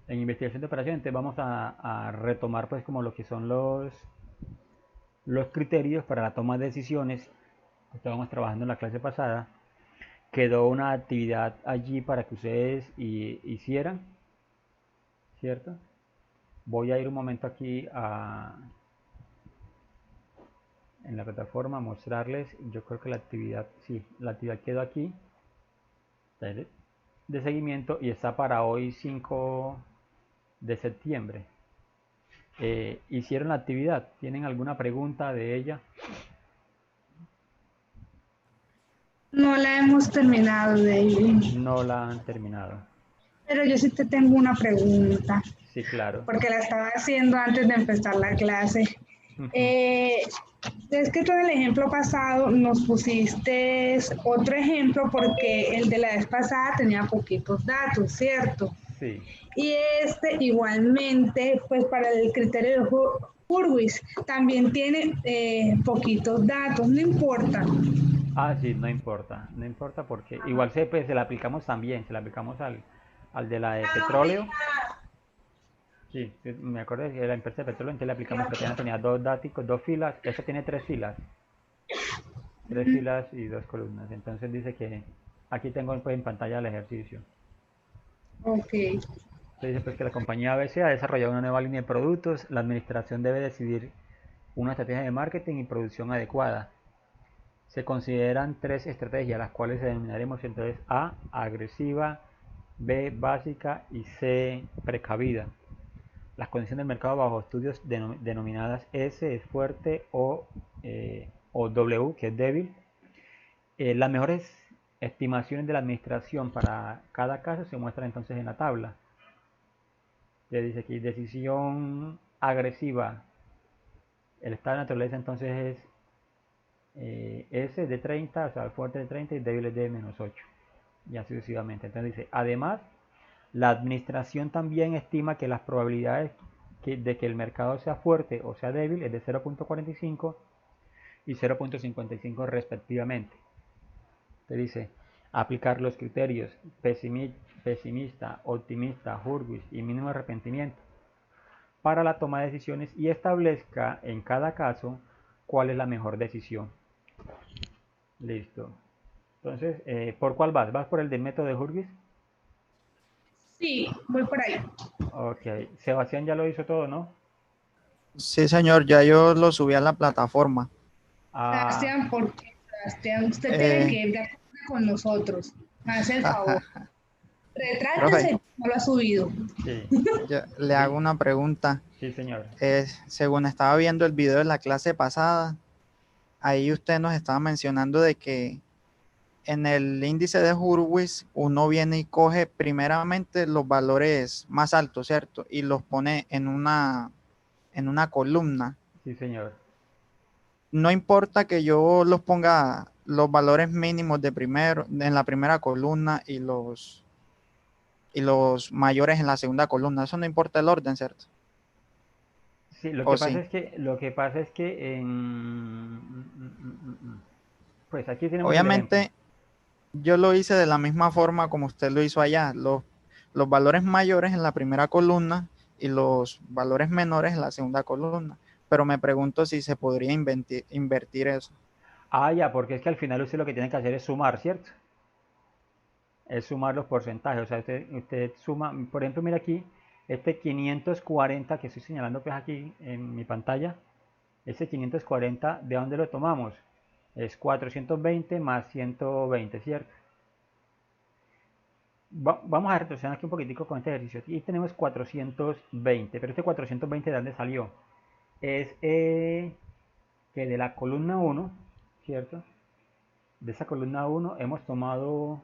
en investigación de operaciones. Entonces vamos a retomar pues como lo que son los criterios para la toma de decisiones que estábamos trabajando en la clase pasada. Quedó una actividad allí para que ustedes hicieran, ¿cierto? Voy a ir un momento aquí en la plataforma a mostrarles. Yo creo que la actividad, sí, la actividad quedó aquí de seguimiento y está para hoy 5 de septiembre. ¿Hicieron la actividad? ¿Tienen alguna pregunta de ella? No la hemos terminado, David. No la han terminado. Pero yo sí te tengo una pregunta, Sí, claro. porque la estaba haciendo antes de empezar la clase. Eh, es que tú en el ejemplo pasado nos pusiste otro ejemplo porque el de la vez pasada tenía poquitos datos, ¿cierto? Sí. Y este igualmente, pues para el criterio de Hurwitz, también tiene poquitos datos, no importa. Ah, sí, no importa. No importa porque igual pues, se la aplicamos también. Se la aplicamos al de la de petróleo. Sí, sí, me acuerdo que la empresa de petróleo, entonces le aplicamos que tenía dos dáticos, dos filas. Esta tiene tres filas. Tres filas y dos columnas. Entonces dice que aquí tengo pues, en pantalla el ejercicio. Ok. Se dice pues que la compañía ABC ha desarrollado una nueva línea de productos. La administración debe decidir una estrategia de marketing y producción adecuada. Se consideran tres estrategias, las cuales denominaremos entonces A, agresiva, B, básica y C, precavida. Las condiciones del mercado bajo estudios denominadas S es fuerte o W, que es débil. Las mejores estimaciones de la administración para cada caso se muestran entonces en la tabla. Ya dice aquí, decisión agresiva. El estado de naturaleza entonces es S de 30, o sea, fuerte de 30 y débil de -8. Y así sucesivamente. Entonces dice, además, la administración también estima que las probabilidades de que el mercado sea fuerte o sea débil es de 0.45 y 0.55 respectivamente. Te dice, aplicar los criterios pesimista, optimista, Hurwitz y mínimo arrepentimiento para la toma de decisiones y establezca en cada caso cuál es la mejor decisión. Listo. Entonces, ¿por cuál vas? ¿Vas por el del método de Hurwitz? Sí, voy por ahí. Ok. Sebastián ya lo hizo todo, ¿no? Sí, señor, ya yo lo subí a la plataforma. Ah, Sebastián, porque Sebastián, usted tiene Eh, que ir de acuerdo con nosotros. Hace el favor. profe, Retrátese, no lo ha subido. sí. yo le hago una pregunta. Sí, señor. Según estaba viendo el video de la clase pasada, ahí usted nos estaba mencionando de que en el índice de Hurwitz uno viene y coge primeramente los valores más altos, ¿cierto? Y los pone en una columna. Sí, señor. No importa que yo los ponga los valores mínimos de primero, en la primera columna y los mayores en la segunda columna. Eso no importa el orden, ¿cierto? Sí, lo ¿O que pasa sí? es que, pues aquí tenemos el ejemplo. Obviamente, yo lo hice de la misma forma como usted lo hizo allá. Los valores mayores en la primera columna y los valores menores en la segunda columna. Pero me pregunto si se podría invertir eso. Ah, ya, porque es que al final usted lo que tiene que hacer es sumar, ¿cierto? Es sumar los porcentajes. O sea, usted suma, por ejemplo, mira aquí, este 540 que estoy señalando pues aquí en mi pantalla, ese 540, ¿de dónde lo tomamos? Es 420 más 120, ¿cierto? Vamos a retroceder aquí un poquitico con este ejercicio. Aquí tenemos 420, pero este 420 ¿de dónde salió? Es que de la columna 1, ¿cierto? De esa columna 1 hemos tomado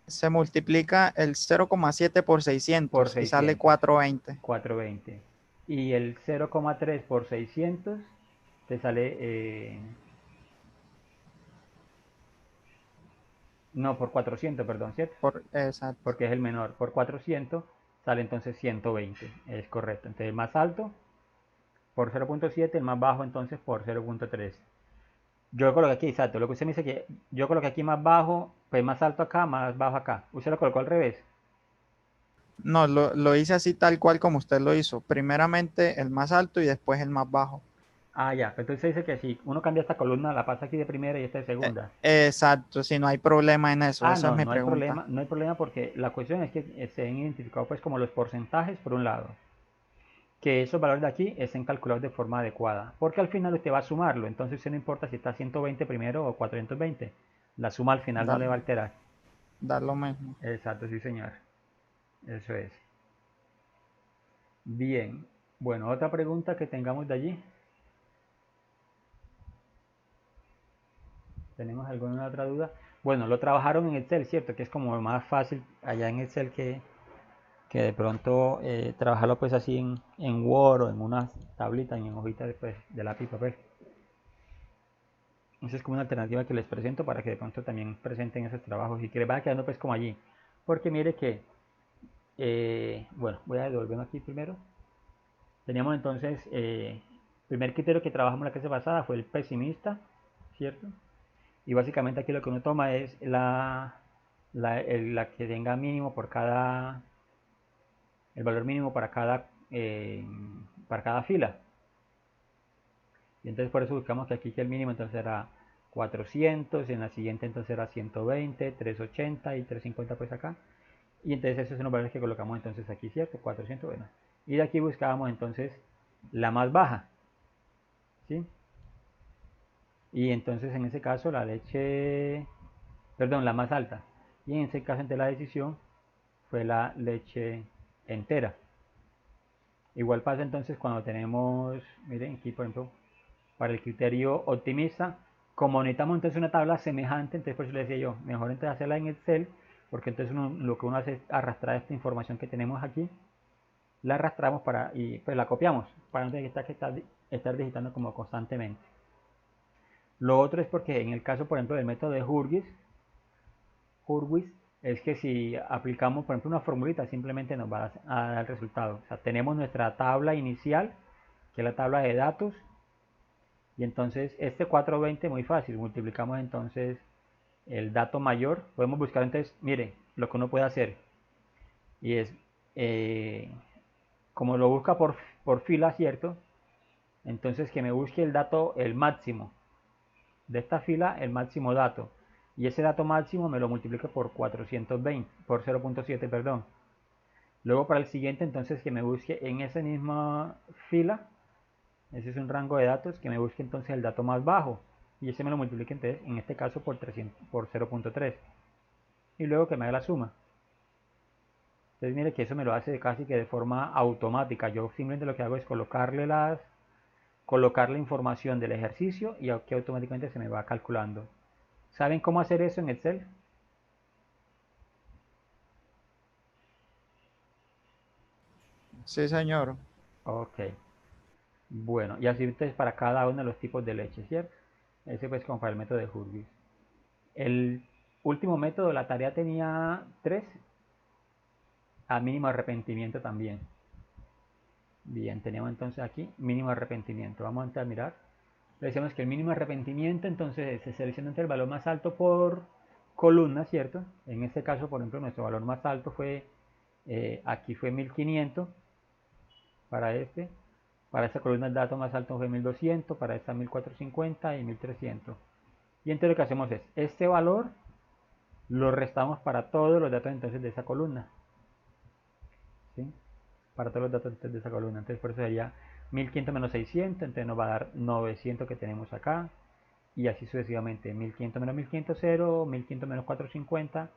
Se multiplica el 0,7 por por 600 y sale 600, 420. 420. Y el 0,3 por 600 te sale, no, por 400, perdón, ¿cierto? Exacto. Porque es el menor. Por 400 sale entonces 120, es correcto. Entonces el más alto por 0.7, el más bajo entonces por 0.3. Yo coloqué aquí, exacto, lo que usted me dice que yo coloqué aquí más bajo, pues más alto acá, más bajo acá. Usted lo colocó al revés. No, lo hice así tal cual como usted lo hizo. Primeramente el más alto y después el más bajo. Ah, ya, pero entonces dice que si uno cambia esta columna, la pasa aquí de primera y esta de segunda. Exacto, si no hay problema en eso, Ah, esa es no, mi pregunta. no hay problema porque la cuestión es que se han identificado pues como los porcentajes por un lado, que esos valores de aquí estén calculados de forma adecuada, porque al final usted va a sumarlo, entonces usted no importa si está 120 primero o 420, la suma al final no Da, le va a alterar. da lo mismo. Exacto, sí señor, eso es. Bien, bueno, otra pregunta que tengamos de allí. ¿Tenemos alguna otra duda? Bueno, lo trabajaron en Excel, ¿cierto? Que es como más fácil allá en Excel que de pronto trabajarlo pues así en Word o en una tablita, en hojitas pues, de lápiz y papel. Esa es como una alternativa que les presento para que de pronto también presenten esos trabajos y que les vaya quedando pues como allí. Porque mire que, bueno, voy a devolverme aquí primero. Teníamos entonces, primer criterio que trabajamos la clase pasada fue el pesimista, ¿cierto? Y básicamente aquí lo que uno toma es la que tenga mínimo por cada, el valor mínimo para cada fila. Y entonces por eso buscamos que aquí que el mínimo entonces era 400, en la siguiente entonces era 120, 380 y 350 pues acá. Y entonces esos son los valores que colocamos entonces aquí, ¿cierto? 400, bueno. Y de aquí buscábamos entonces la más baja, ¿sí? Y entonces en ese caso la leche, perdón, la más alta. Y en ese caso entre la decisión fue la leche entera. Igual pasa entonces cuando tenemos, miren aquí por ejemplo, para el criterio optimista, como necesitamos entonces una tabla semejante, entonces por eso le decía yo, mejor entonces hacerla en Excel, porque entonces lo que uno hace es arrastrar esta información que tenemos aquí, la arrastramos y pues la copiamos, para no tener que estar digitando como constantemente. Lo otro es porque en el caso, por ejemplo, del método de Hurwitz, es que si aplicamos, por ejemplo, una formulita, simplemente nos va a dar el resultado. O sea, tenemos nuestra tabla inicial, que es la tabla de datos, y entonces este 420 muy fácil, multiplicamos entonces el dato mayor, podemos buscar entonces, mire, lo que uno puede hacer, y es, eh, como lo busca por fila, ¿cierto? Entonces que me busque el dato, el máximo de esta fila, el máximo dato, y ese dato máximo me lo multiplique por 420, por 0.7, perdón. Luego para el siguiente, entonces que me busque en esa misma fila, ese es un rango de datos, que me busque entonces el dato más bajo, y ese me lo multiplique entonces, en este caso por 300, por 0.3, y luego que me haga la suma. Entonces mire que eso me lo hace casi que de forma automática. Yo simplemente lo que hago es colocar la información del ejercicio y aquí automáticamente se me va calculando. ¿Saben cómo hacer eso en Excel? Sí, señor. Ok. Bueno, y así entonces para cada uno de los tipos de leche, ¿cierto? Ese pues como para el método de Hurwitz. El último método, la tarea tenía 3 a mínimo arrepentimiento también. Bien, tenemos entonces aquí mínimo arrepentimiento. Vamos a entrar a mirar. Le decimos que el mínimo arrepentimiento entonces se selecciona entre el valor más alto por columna, ¿cierto? En este caso, por ejemplo, nuestro valor más alto fue, aquí fue 1500 para este. Para esta columna el dato más alto fue 1200, para esta 1450 y 1300. Y entonces lo que hacemos es, este valor lo restamos para todos los datos entonces de esa columna. ¿Sí? Para todos los datos entonces de esa columna. Entonces por eso sería 1500 menos 600, entonces nos va a dar 900 que tenemos acá. Y así sucesivamente. 1500 menos 1500, 0, 1500 menos 450,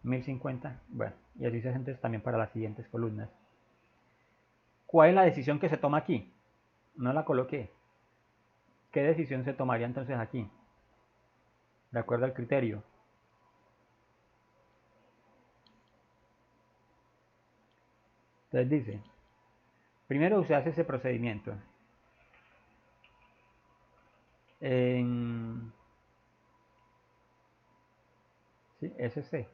1050. Bueno, y así se hace entonces también para las siguientes columnas. ¿Cuál es la decisión que se toma aquí? No la coloqué. ¿Qué decisión se tomaría entonces aquí? De acuerdo al criterio. Entonces dice, primero usted hace ese procedimiento. En, ¿sí? SC.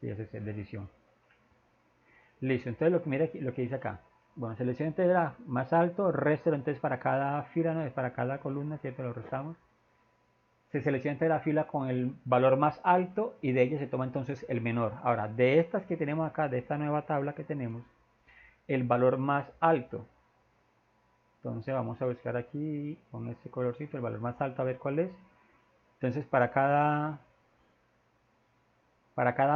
Sí, SC, decisión. Listo, entonces lo que mira aquí, lo que dice acá. Bueno, seleccione entonces más alto, réstelo entonces para cada fila, ¿no? Para cada columna, ¿cierto? Lo restamos. se selecciona entonces la fila con el valor más alto y de ella se toma entonces el menor. Ahora, de estas que tenemos acá, de esta nueva tabla que tenemos, el valor más alto. Entonces vamos a buscar aquí con este colorcito el valor más alto a ver cuál es. Entonces para cada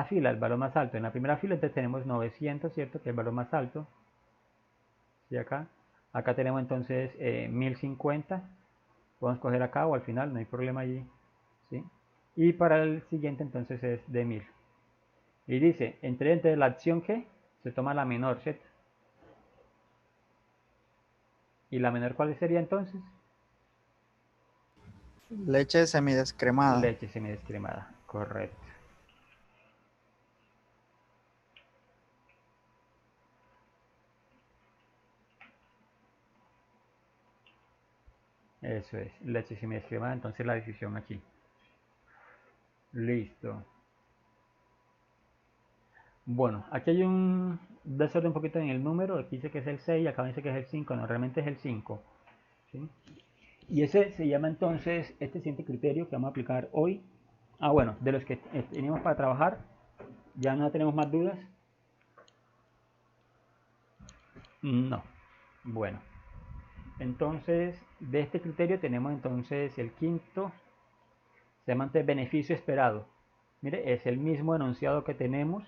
fila el valor más alto. En la primera fila entonces tenemos 900, ¿cierto? Que es el valor más alto. ¿Sí? Acá tenemos entonces 1050. Podemos coger acá o al final, no hay problema allí. ¿Sí? Y para el siguiente entonces es de 1000. Y dice, entre la acción que se toma la menor, ¿cierto? ¿Y la menor cuál sería entonces? Leche semidescremada. Leche semidescremada, correcto. Eso es, leche semidescremada, entonces la decisión aquí. Listo. Bueno, aquí hay un desorden un poquito en el número, aquí dice que es el 6, acá dice que es el 5, no, realmente es el 5. ¿Sí? Y ese se llama entonces, este siguiente criterio que vamos a aplicar hoy. Bueno, de los que teníamos para trabajar, ya no tenemos más dudas. No. Bueno, entonces de este criterio tenemos entonces el quinto, se llama entonces beneficio esperado. Mire, es el mismo enunciado que tenemos,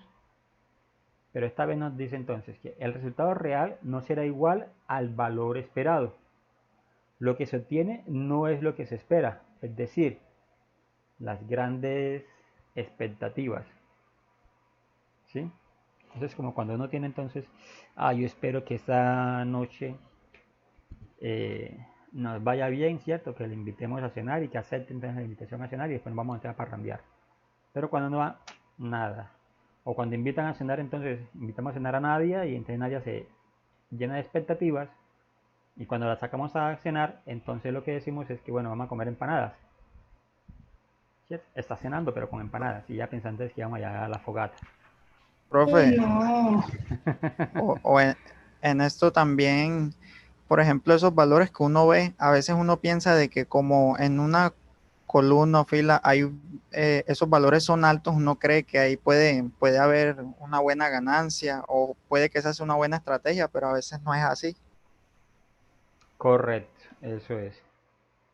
pero esta vez nos dice entonces que el resultado real no será igual al valor esperado. Lo que se obtiene no es lo que se espera, es decir, las grandes expectativas. ¿Sí? Entonces, como cuando uno tiene entonces, yo espero que esta noche nos vaya bien, ¿cierto? Que le invitemos a cenar y que acepten entonces la invitación a cenar y después nos vamos a entrar a parrandear. Pero cuando no va, nada. O cuando invitan a cenar, entonces invitamos a cenar a Nadia y entonces Nadia se llena de expectativas y cuando la sacamos a cenar, entonces lo que decimos es que bueno, vamos a comer empanadas. ¿Cierto? Está cenando pero con empanadas y ya pensando es que vamos allá a la fogata. Profe, No. o en esto también, por ejemplo, esos valores que uno ve, a veces uno piensa de que como en una columna o fila hay esos valores son altos, uno cree que ahí puede haber una buena ganancia o puede que esa sea una buena estrategia, pero a veces no es así. Correcto, eso es.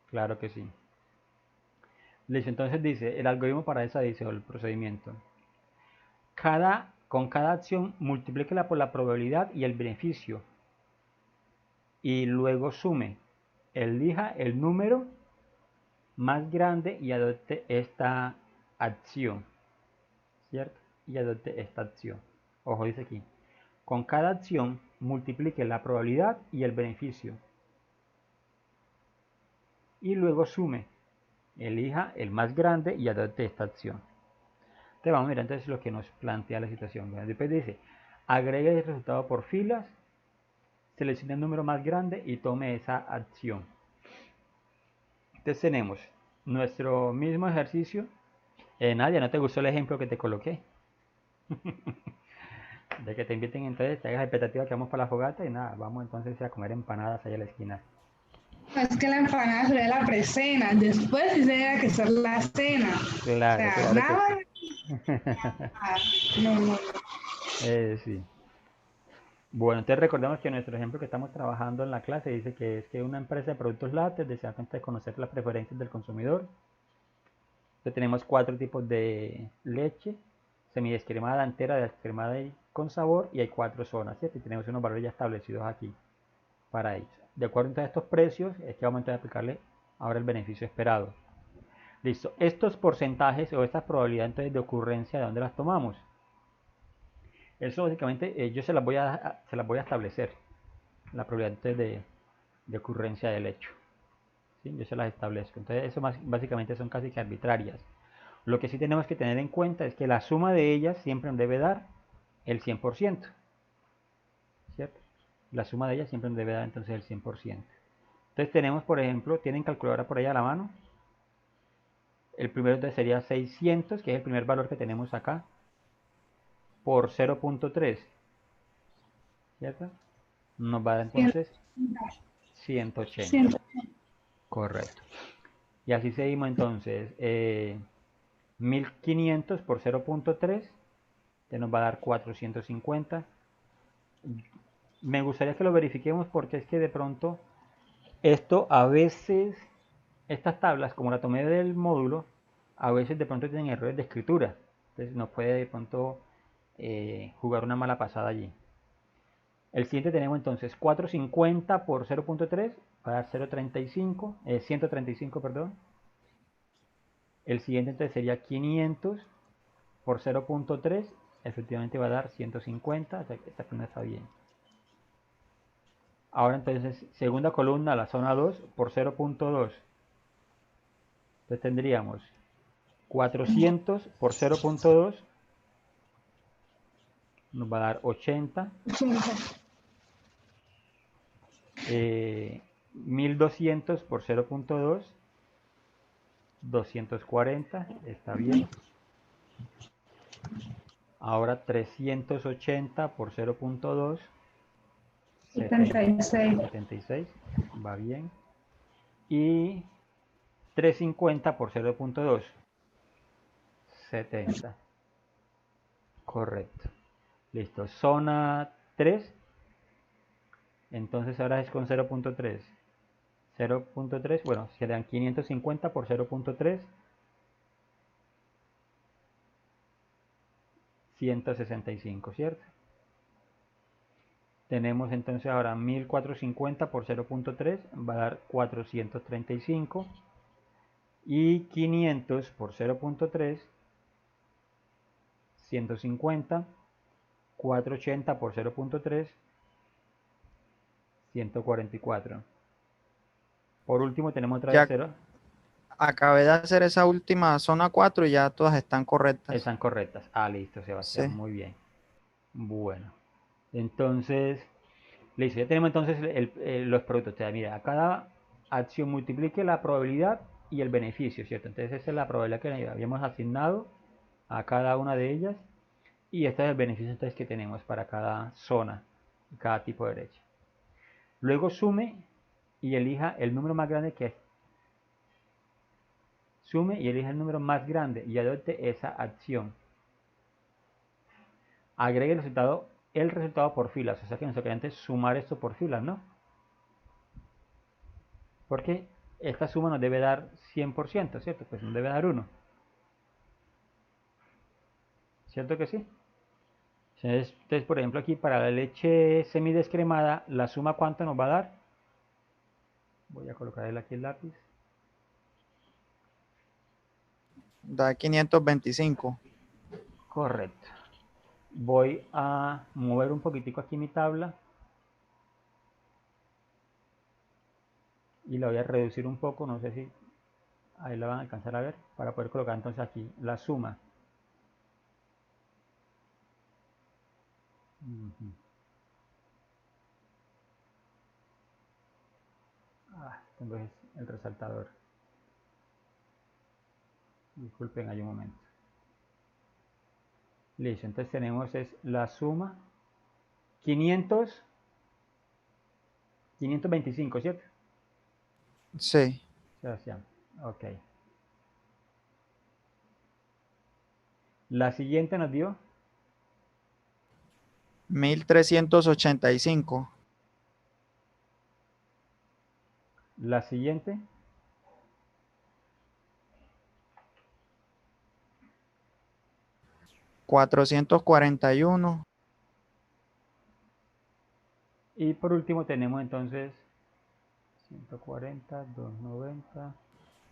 Claro que sí. Listo, entonces dice, el algoritmo para esa dice, o el procedimiento. Con cada acción multiplíquela por la probabilidad y el beneficio. Y luego sume. Elija el número más grande y adopte esta acción. ¿Cierto? Y adopte esta acción. Ojo, dice aquí. Con cada acción multiplique la probabilidad y el beneficio. Y luego sume. Elija el más grande y adopte esta acción. Entonces vamos a mirar entonces lo que nos plantea la situación. Después dice, agregue el resultado por filas, seleccione el número más grande y tome esa acción. Entonces tenemos nuestro mismo ejercicio. Nadia, ¿no te gustó el ejemplo que te coloqué? De que te inviten entonces, te hagas expectativa que vamos para la fogata y nada, vamos entonces a comer empanadas allá a la esquina. Es que la empanada sería la precena, después sí sería que ser la cena. Claro, O sea, claro que nada. sí. No, no. Sí. Bueno, entonces recordemos que nuestro ejemplo que estamos trabajando en la clase dice que es que una empresa de productos lácteos desea conocer las preferencias del consumidor. Entonces tenemos 4 tipos de leche, semidescremada, entera, descremada y con sabor, y hay 4 zonas, ¿cierto? Y tenemos unos valores ya establecidos aquí para ellos. De acuerdo a estos precios, es que vamos a aplicarle ahora el beneficio esperado. Listo. Estos porcentajes o estas probabilidades entonces de ocurrencia, ¿de dónde las tomamos? Eso básicamente yo se las voy a establecer. La probabilidad de ocurrencia del hecho. ¿Sí? Yo se las establezco. Entonces eso básicamente son casi que arbitrarias. Lo que sí tenemos que tener en cuenta es que la suma de ellas siempre nos debe dar el 100%. ¿Cierto? La suma de ellas siempre nos debe dar entonces el 100%. Entonces tenemos, por ejemplo, tienen calculadora por ahí a la mano. El primero entonces sería 600, que es el primer valor que tenemos acá, por 0.3. ¿Cierto? Nos va a dar entonces 180. Correcto. Y Y así seguimos entonces. 1500 por 0.3 te nos va a dar 450. Me gustaría que lo verifiquemos porque es que de pronto esto a veces, estas tablas como la tomé del módulo, a veces de pronto tienen errores de escritura. Entonces nos puede de pronto jugar una mala pasada allí. El siguiente tenemos entonces 450 por 0.3 va a dar 0.35, 135, perdón. El siguiente entonces sería 500 por 0.3, efectivamente va a dar 150, o sea que esta columna está bien. Ahora entonces, segunda columna, la zona 2 por 0.2. Entonces tendríamos 400 por 0.2, nos va a dar 80. 1200 por 0.2, 240, está bien. Ahora 380 por 0.2, 76, va bien. Y 350 por 0.2, 70. Correcto. Listo. Zona 3. Entonces ahora es con 0.3. 0.3, bueno, serán 550 por 0.3, 165, ¿cierto? Tenemos entonces ahora 1450 por 0.3 va a dar 435 y 500 por 0.3 150, 480 por 0.3 144. Por último tenemos otra vez 0. Acabé de hacer esa última zona 4 y ya todas están correctas. Están correctas. Ah, listo, Sebastián, Sí. muy bien. Bueno, entonces listo, ya tenemos entonces los productos. O sea, mira, a cada acción multiplique la probabilidad y el beneficio, ¿cierto? Entonces esa es la probabilidad que habíamos asignado a cada una de ellas. Y este es el beneficio entonces que tenemos para cada zona, cada tipo de derecha. Luego sume y elija el número más grande que es. Sume y elija el número más grande y adopte esa acción. Agregue el resultado por filas. O sea que nuestro cliente es sumar esto por filas, ¿no? Porque esta suma nos debe dar 100%, ¿cierto? Pues nos debe dar 1. ¿Cierto que sí? Entonces, por ejemplo, aquí para la leche semidescremada, la suma ¿cuánto nos va a dar? Voy a colocar aquí el lápiz. Da 525. Correcto. Voy a mover un poquitico aquí mi tabla. Y la voy a reducir un poco, no sé si ahí la van a alcanzar a ver, para poder colocar entonces aquí la suma. Tengo el resaltador. Disculpen, hay un momento. Listo, entonces tenemos es la suma 525, ¿cierto? Sí. Sebastián, ok. La siguiente nos dio 1385. la siguiente 441. y por último tenemos entonces 140, 290.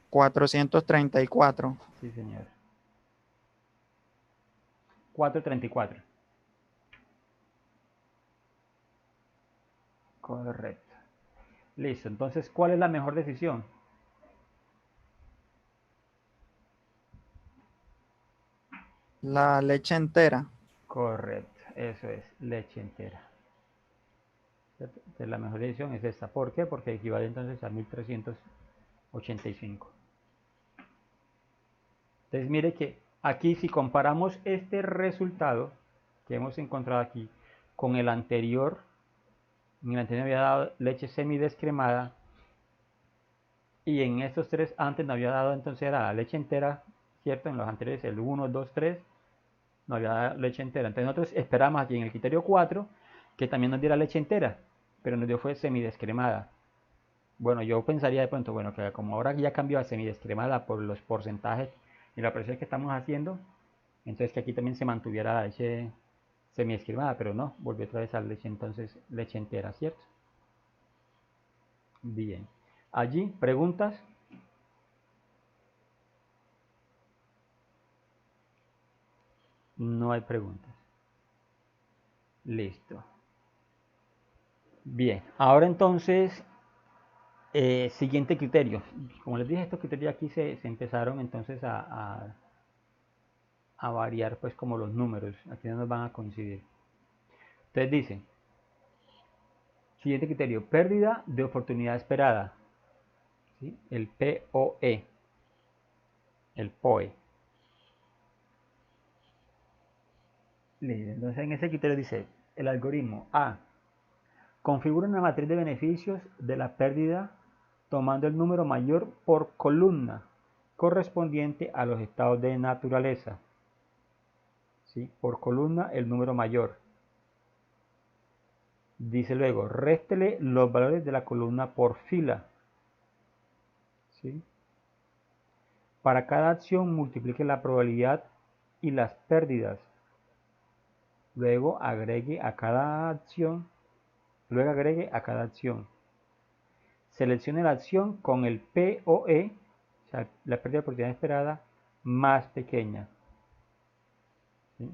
434. Sí, señor. 434. Correcto. Listo, entonces, ¿cuál es la mejor decisión? La leche entera. Correcto, eso es, leche entera. Entonces, la mejor decisión es esta. ¿Por qué? Porque equivale entonces a 1385. Entonces, mire que aquí si comparamos este resultado que hemos encontrado aquí con el anterior, en el anterior había dado leche semidescremada Y en estos tres antes no había dado, entonces era la leche entera, ¿cierto? En los anteriores, el 1, 2, 3, no había dado leche entera. Entonces nosotros esperamos aquí en el criterio 4 que también nos diera leche entera, pero nos dio fue semidescremada. Bueno, yo pensaría de pronto, bueno, que como ahora ya cambió a semidescremada por los porcentajes y la presión que estamos haciendo, entonces que aquí también se mantuviera la leche semidescremada, pero no, volvió otra vez a la leche, entonces leche entera, ¿cierto? Bien. Allí, preguntas. No hay preguntas. Listo. Bien, ahora entonces, siguiente criterio. Como les dije, estos criterios aquí se empezaron entonces a variar pues como los números. Aquí no nos van a coincidir. Entonces dice, siguiente criterio, pérdida de oportunidad esperada. ¿Sí? El POE. El POE. Entonces en ese criterio dice, el algoritmo A configura una matriz de beneficios de la pérdida tomando el número mayor por columna correspondiente a los estados de naturaleza. ¿Sí? Por columna el número mayor. Dice luego, réstele los valores de la columna por fila. ¿Sí? Para cada acción multiplique la probabilidad y las pérdidas. Luego agregue a cada acción. Seleccione la acción con el POE, o sea, la pérdida de oportunidad esperada, más pequeña. ¿Sí?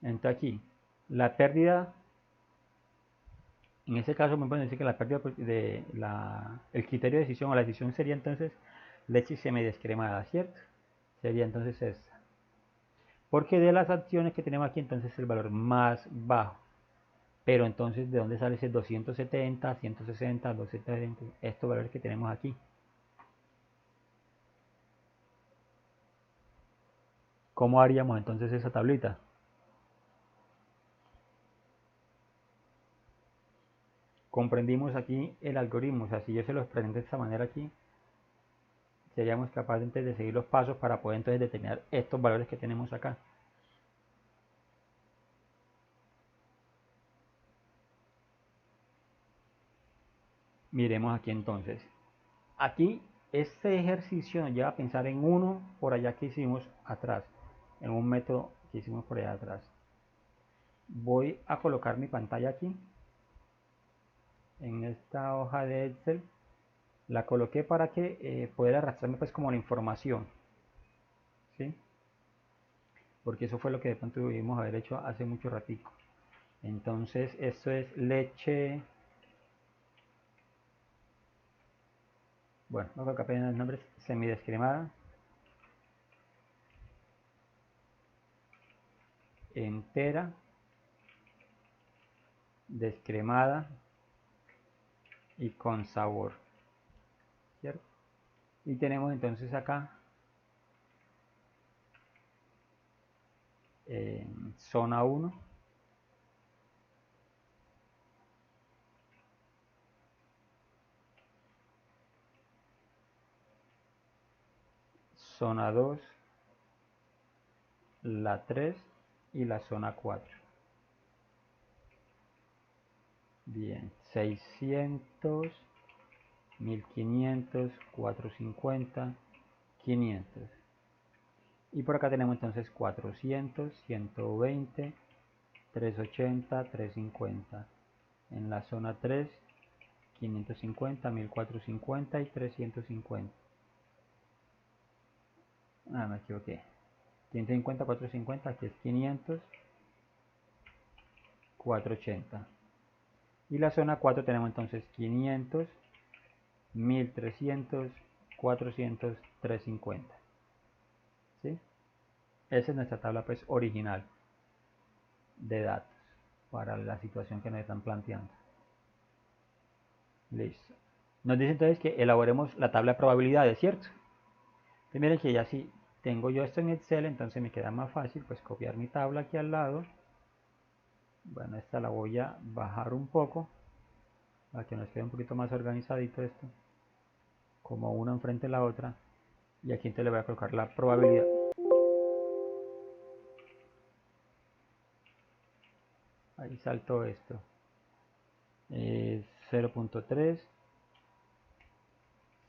Entonces aquí, la pérdida, en este caso me pueden decir que la pérdida de el criterio de decisión o la decisión sería entonces leche semidescremada, ¿cierto? Sería entonces esta. Porque de las acciones que tenemos aquí entonces el valor más bajo. Pero entonces, ¿de dónde sale ese 270, 160, 270? Estos valores que tenemos aquí. ¿Cómo haríamos entonces esa tablita? Comprendimos aquí el algoritmo, o sea, si yo se los presento de esta manera aquí, seríamos capaces de seguir los pasos para poder entonces determinar estos valores que tenemos acá. Miremos aquí entonces. Aquí este ejercicio nos lleva a pensar en uno por allá que hicimos atrás, en un método que hicimos por allá atrás. Voy a colocar mi pantalla aquí, en esta hoja de Excel. La coloqué para que pueda arrastrarme pues como la información, ¿sí? Porque eso fue lo que de pronto debimos haber hecho hace mucho ratico. Entonces esto es leche, bueno, no creo que apenas el nombre es semidescremada, entera, descremada y con sabor, ¿cierto? Y tenemos entonces acá zona 1, zona 2, la 3 y la zona 4. Bien, 600, 1500, 450, 500. Y por acá tenemos entonces 400, 120, 380, 350. En la zona 3, 550, 1450 y 350. Ah, me equivoqué. 550, 450, aquí es 500, 480. Y la zona 4 tenemos entonces 500, 1300, 400, 350. ¿Sí? Esa es nuestra tabla pues original de datos para la situación que nos están planteando. Listo. Nos dice entonces que elaboremos la tabla de probabilidades, ¿cierto? Entonces miren que ya si tengo yo esto en Excel, entonces me queda más fácil pues copiar mi tabla aquí al lado. Bueno, esta la voy a bajar un poco para que nos quede un poquito más organizadito esto. como una enfrente de la otra, y aquí entonces le voy a colocar la probabilidad. Ahí saltó esto. 0.3,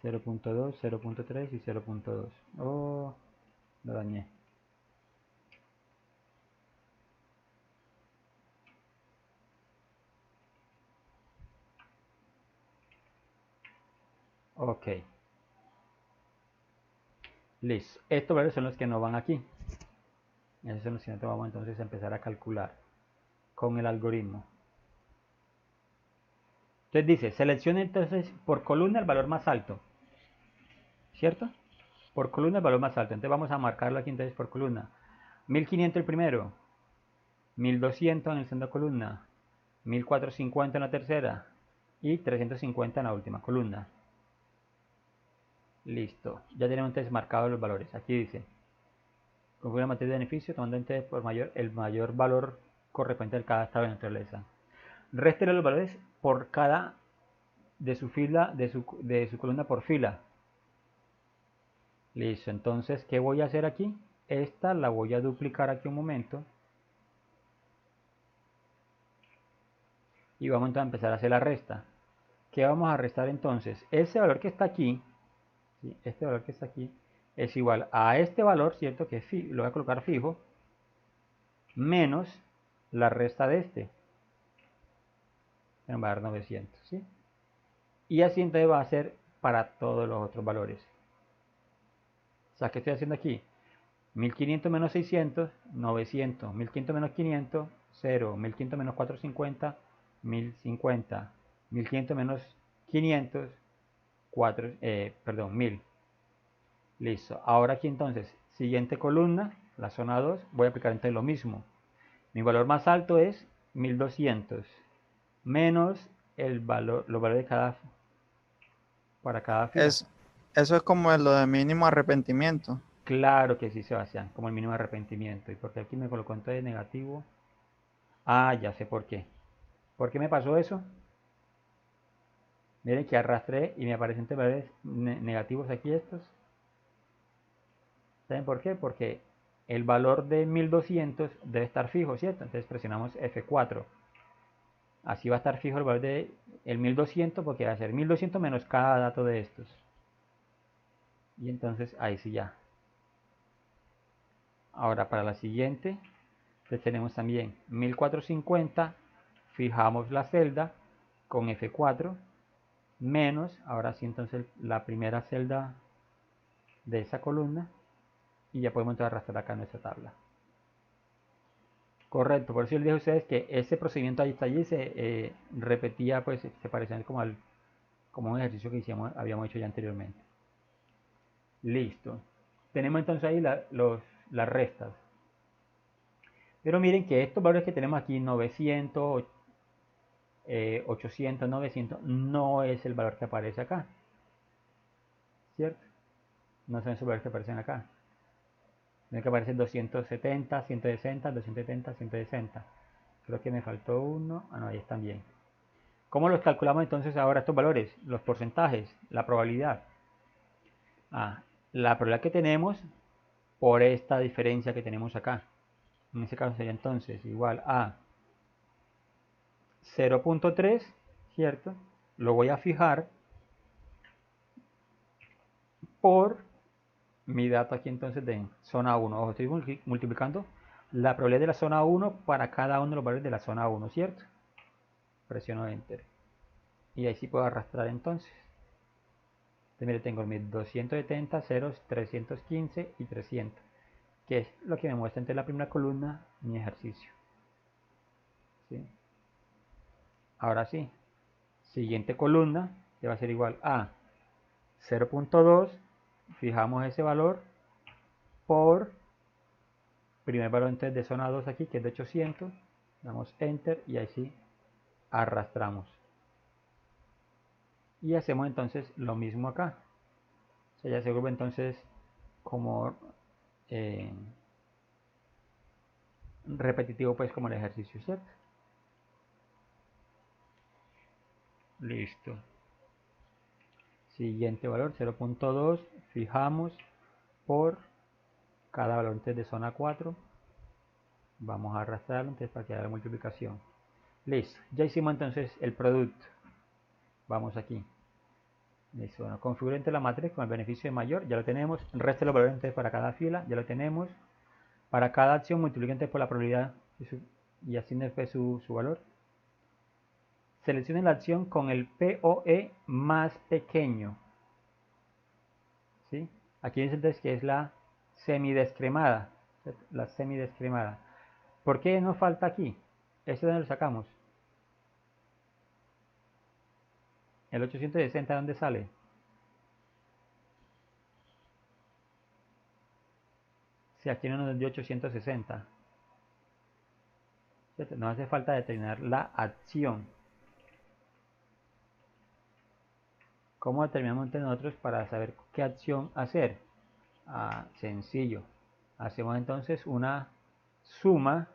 0.2, 0.3 y 0.2. Oh, lo dañé. Ok. Listo. Estos valores son los que no van aquí. Esos son los que nosotros vamos entonces a empezar a calcular con el algoritmo. Entonces dice, seleccione entonces por columna el valor más alto. ¿Cierto? Por columna el valor más alto. Entonces vamos a marcarlo aquí entonces por columna. 1500 el primero. 1200 en la segunda columna. 1450 en la tercera. Y 350 en la última columna. Listo. Ya tenemos entonces marcados los valores. Aquí dice, configura la matriz de beneficio tomando entonces por el mayor valor correspondiente de cada estado de naturaleza. Réstele los valores por cada de su fila, de su columna por fila. Listo. Entonces, ¿qué voy a hacer aquí? Esta la voy a duplicar aquí un momento. Y vamos entonces a empezar a hacer la resta. ¿Qué vamos a restar entonces? Ese valor que está aquí, ¿sí? Este valor que está aquí, es igual a este valor, ¿cierto? Que lo voy a colocar fijo, menos la resta de este. Me va a dar 900, ¿sí? Y así entonces va a ser para todos los otros valores. O sea, ¿qué estoy haciendo aquí? 1500 menos 600, 900. 1500 menos 500, 0. 1500 menos 450, 1050. 1500 menos 500, 1000. Listo. Ahora aquí entonces, siguiente columna, la zona 2, voy a aplicar entonces lo mismo. Mi valor más alto es 1200 menos los valores para cada fila. Eso es como lo de mínimo arrepentimiento. Claro que sí, Sebastián, como el mínimo arrepentimiento. ¿Y porque aquí me colocó entonces negativo? Ah, ya sé por qué. ¿Por qué me pasó eso? Miren que arrastré y me aparecen valores negativos aquí estos. ¿Saben por qué? Porque el valor de 1200 debe estar fijo, ¿cierto? Entonces presionamos F4. Así va a estar fijo el valor de el 1200 porque va a ser 1200 menos cada dato de estos. Y entonces ahí sí ya. Ahora para la siguiente, entonces tenemos también 1450, fijamos la celda con F4, menos, ahora sí entonces la primera celda de esa columna, y ya podemos entonces arrastrar acá nuestra tabla. Correcto, por eso les dije a ustedes que ese procedimiento ahí está allí se repetía, pues se parecía como un ejercicio que habíamos hecho ya anteriormente. Listo. Tenemos entonces ahí las restas. Pero miren que estos valores que tenemos aquí, 900, 800, 900, no es el valor que aparece acá. ¿Cierto? No son esos valores que aparecen acá. Tiene que aparecer 270, 160, 270, 160. Creo que me faltó uno. Ah, no, ahí están bien. ¿Cómo los calculamos entonces ahora estos valores? Los porcentajes, la probabilidad. La probabilidad que tenemos por esta diferencia que tenemos acá. En este caso sería entonces igual a 0.3, ¿cierto? Lo voy a fijar por mi dato aquí entonces de zona 1. Ojo, estoy multiplicando la probabilidad de la zona 1 para cada uno de los valores de la zona 1, ¿cierto? Presiono Enter. Y ahí sí puedo arrastrar entonces. Entonces, mire, tengo mis 270, ceros, 315 y 300. Que es lo que me muestra entre la primera columna mi ejercicio. ¿Sí? Ahora sí, siguiente columna que va a ser igual a 0.2, fijamos ese valor por primer valor entonces de zona 2 aquí, que es de 800, damos Enter y ahí sí arrastramos. Y hacemos entonces lo mismo acá. O sea, ya se vuelve entonces como repetitivo pues como el ejercicio, ¿cierto? Listo. Siguiente valor 0.2, fijamos por cada valor entonces de zona 4. Vamos a arrastrarlo entonces para que haga la multiplicación. Listo, ya hicimos entonces el producto. Vamos aquí. Listo, bueno, configure entre la matriz con el beneficio de mayor, ya lo tenemos. Reste los valores entonces para cada fila, ya lo tenemos. Para cada acción multiplique entonces por la probabilidad y asigne después su valor. Seleccione la acción con el POE más pequeño. ¿Sí? Aquí dice entonces que es la semidescremada. La semidescremada. ¿Por qué nos falta aquí? ¿Este de dónde lo sacamos? El 860, ¿dónde sale? Si aquí no nos dio 860. Nos hace falta determinar la acción. ¿Cómo determinamos entre nosotros para saber qué acción hacer? Sencillo. Hacemos entonces una suma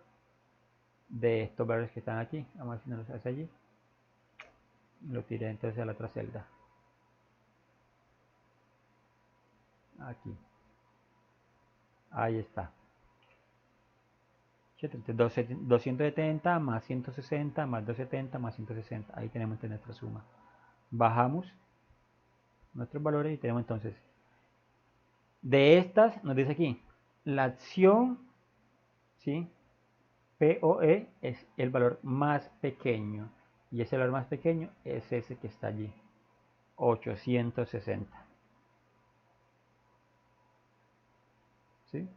de estos valores que están aquí. Vamos a ver si nos los hace allí. Lo tiré entonces a la otra celda. Aquí. Ahí está. 270 más 160 más 270 más 160. Ahí tenemos nuestra suma. Bajamos nuestros valores y tenemos entonces de estas, nos dice aquí, la acción, ¿sí? POE es el valor más pequeño y ese valor más pequeño es ese que está allí, 860. ¿Sí?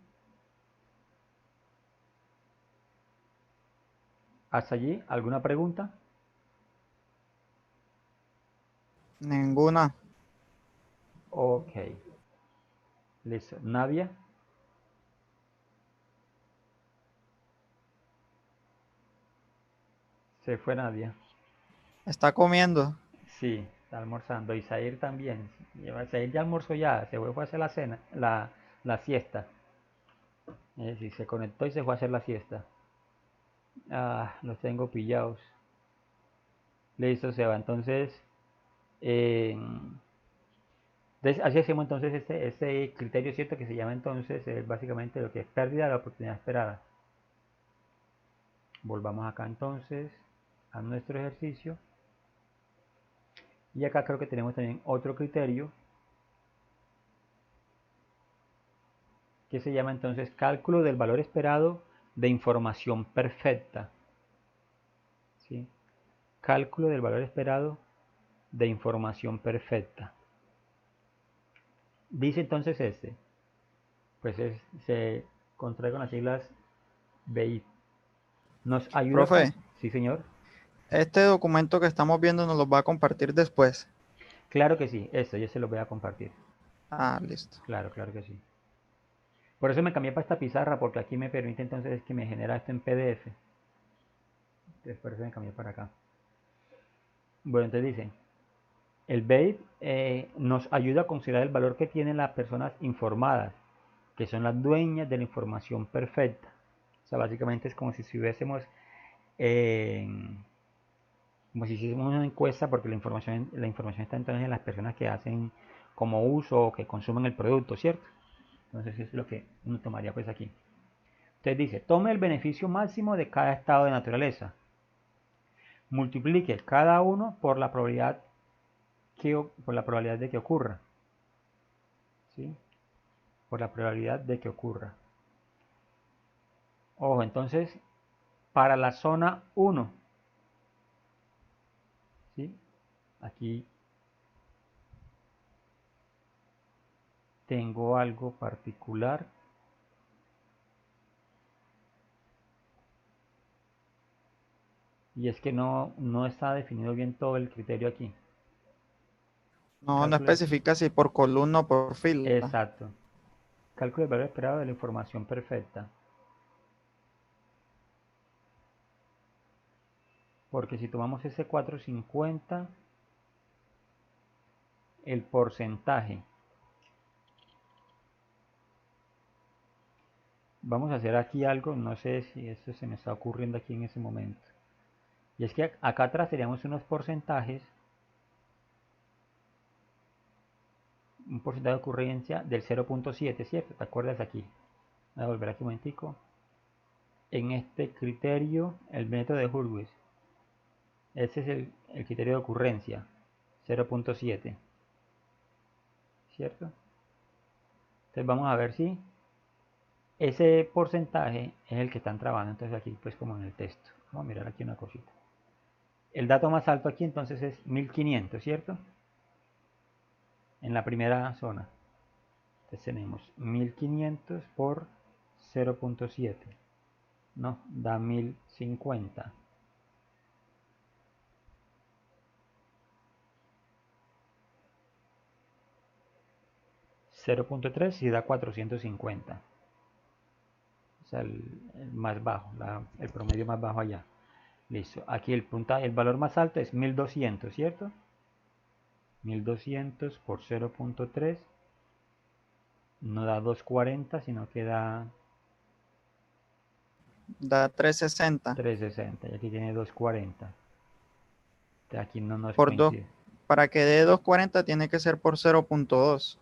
¿Hasta allí alguna pregunta? Ninguna. Ok. Listo. Nadia. Se fue Nadia. Está comiendo. Sí, está almorzando. Y Zair también. Zair ya almorzó ya. Se fue a hacer la cena, la siesta. Sí, se conectó y se fue a hacer la siesta. Los tengo pillados. Listo, Seba. Entonces, así hacemos entonces este criterio cierto que se llama entonces básicamente lo que es pérdida de la oportunidad esperada. Volvamos acá entonces a nuestro ejercicio. Y acá creo que tenemos también otro criterio que se llama entonces cálculo del valor esperado de información perfecta. ¿Sí? Cálculo del valor esperado de información perfecta. Dice entonces pues se contrae con las siglas BI. Nos ayuda Profe, Sí, señor. este documento que estamos viendo nos lo va a compartir después. Claro que sí, esto yo se lo voy a compartir. Listo. Claro, claro que sí. Por eso me cambié para esta pizarra, porque aquí me permite entonces que me genera esto en PDF. Entonces por eso me cambié para acá. Bueno, entonces dice, el BATE nos ayuda a considerar el valor que tienen las personas informadas, que son las dueñas de la información perfecta. O sea, básicamente es como si estuviésemos, como si hiciésemos una encuesta, porque la información está entonces en las personas que hacen como uso o que consumen el producto, ¿cierto? Entonces eso es lo que uno tomaría pues aquí. Entonces dice, tome el beneficio máximo de cada estado de naturaleza. Multiplique cada uno por la probabilidad de que ocurra. ¿Sí? Por la probabilidad de que ocurra. Ojo, entonces, para la zona 1, ¿sí? Aquí tengo algo particular. Y es que no está definido bien todo el criterio aquí. No Cálculo, especifica si por columna o por fila. exacto. Cálculo del valor esperado de la información perfecta. Porque si tomamos ese 450, el porcentaje. Vamos a hacer aquí algo, no sé si esto se me está ocurriendo aquí en ese momento. Y es que acá atrás teníamos unos porcentajes un porcentaje de ocurrencia del 0.7, ¿cierto? ¿Te acuerdas aquí? Voy a volver aquí un momentico. En este criterio, el método de Hurwitz, ese es el criterio de ocurrencia, 0.7, ¿cierto? Entonces vamos a ver si ese porcentaje es el que están trabajando. Entonces aquí pues como en el texto. Vamos a mirar aquí una cosita. El dato más alto aquí entonces es 1500, ¿cierto? En la primera zona. Entonces tenemos 1500 por 0.7. No, da 1050. 0.3 y da 450. O sea, el más bajo, el promedio más bajo allá. Listo. Aquí el valor más alto es 1200, ¿cierto? 1200 por 0.3 no da 240, sino que da Da 360. 360. Y aquí tiene 240. Entonces aquí no nos Por 2. coincide. Para que dé 240 tiene que ser por 0.2.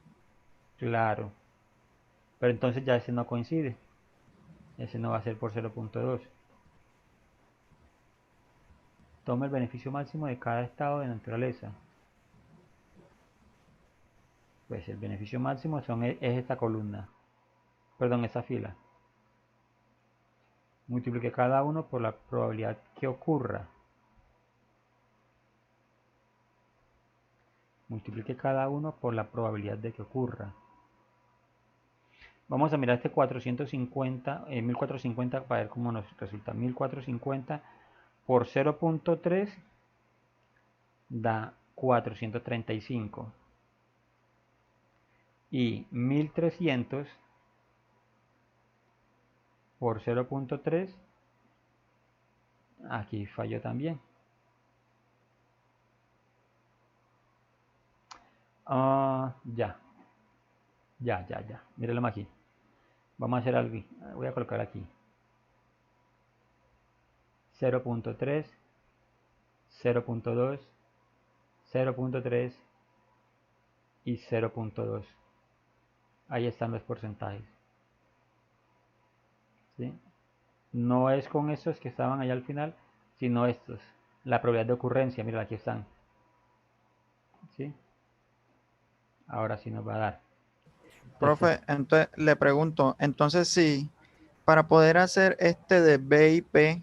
Claro. Pero entonces ya ese no coincide. Ese no va a ser por 0.2. Toma el beneficio máximo de cada estado de naturaleza. Pues el beneficio máximo es esta columna. Perdón, esa fila. Multiplique cada uno por la probabilidad que ocurra. Multiplique cada uno por la probabilidad de que ocurra. Vamos a mirar este 450, 1450 para ver cómo nos resulta. 1450 por 0.3 da 435. Y 1300 por 0.3, aquí falló también. Ya. Mírenlo aquí. Vamos a hacer algo. Voy a colocar aquí 0.3, 0.2, 0.3 y 0.2. Ahí están los porcentajes. ¿Sí? No es con estos que estaban allá al final, sino estos. La probabilidad de ocurrencia, mira, aquí están. ¿Sí? Ahora sí nos va a dar. Entonces, Profe, entonces le pregunto, entonces sí, para poder hacer este de B y P,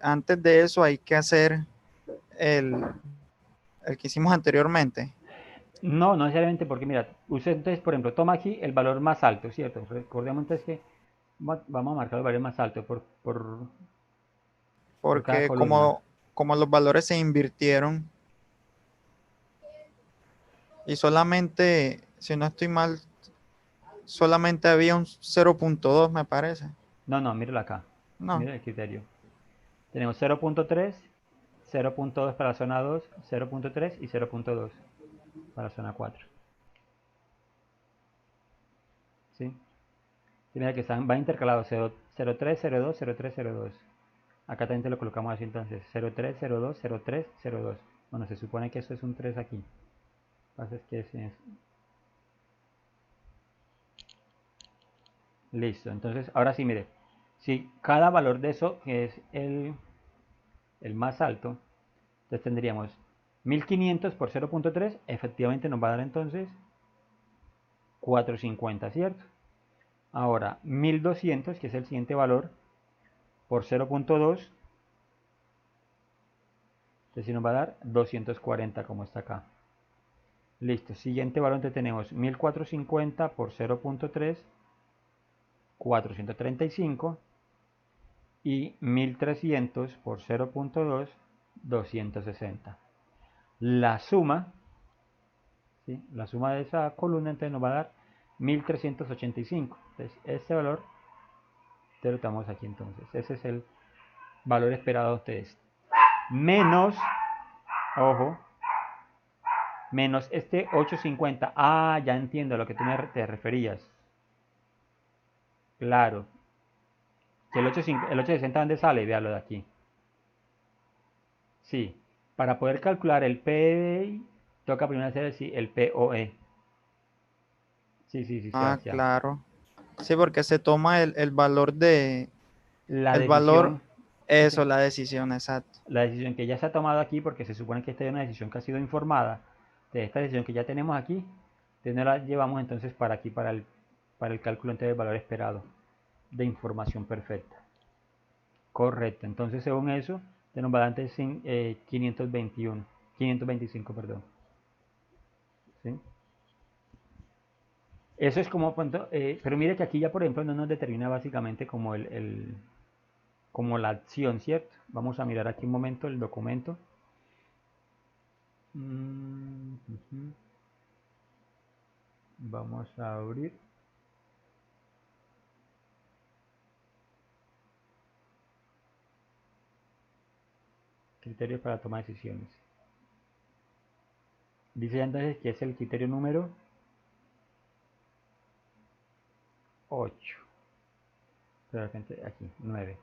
antes de eso hay que hacer el, el que hicimos anteriormente. no necesariamente porque, mira, usted entonces, por ejemplo, toma aquí el valor más alto, ¿cierto? Recordemos entonces que vamos a marcar el valor más alto por cada Porque columna. como los valores se invirtieron y solamente, si no estoy mal, solamente había un 0.2 me parece. No, míralo acá. No, Mira el criterio. Tenemos 0.3, 0.2 para la zona 2, 0.3 y 0.2 para la zona 4. ¿Sí? Y mira que van intercalados 0.3, 0.2, 0.3, 0.2. Acá también te lo colocamos así entonces. 0.3, 0.2, 0.3, 0.2. Bueno, se supone que eso es un 3 aquí. Lo que pasa es que es. Listo. Entonces, ahora sí, mire. Si cada valor de eso, que es el más alto, entonces tendríamos 1500 por 0.3, efectivamente nos va a dar entonces 450, ¿cierto? Ahora 1200, que es el siguiente valor, por 0.2, entonces sí nos va a dar 240 como está acá. Listo, siguiente valor entonces tenemos 1450 por 0.3, 435 y 1300 por 0.2, 260. La suma, ¿sí? La suma de esa columna entonces nos va a dar 1385. Entonces este valor te lo damos aquí entonces. Ese es el valor esperado de ustedes. Menos, ojo, menos este 850. Ah, ya entiendo a lo que tú te referías. Claro. Que el 860 ¿dónde sale? Véalo de aquí. Sí. Para poder calcular el PDI, toca primero hacer el POE. Sí, sí, sí, Ah, Sebastián. claro. Sí, porque se toma el valor de, La el valor, decisión, eso, sí, la decisión, exacto. la decisión que ya se ha tomado aquí, porque se supone que esta es una decisión que ha sido informada, de esta decisión que ya tenemos aquí, entonces nos la llevamos entonces para aquí, para el cálculo entonces del valor esperado de información perfecta. Correcto, entonces según eso, te nos va a dar antes 521, 525, perdón. ¿Sí? Eso es como, pero mire que aquí ya por ejemplo no nos determina básicamente como como la acción, ¿cierto? Vamos a mirar aquí un momento el documento. Vamos a abrir. Criterios para toma de decisiones. Dice entonces que es el criterio número 8. Pero aquí, 9.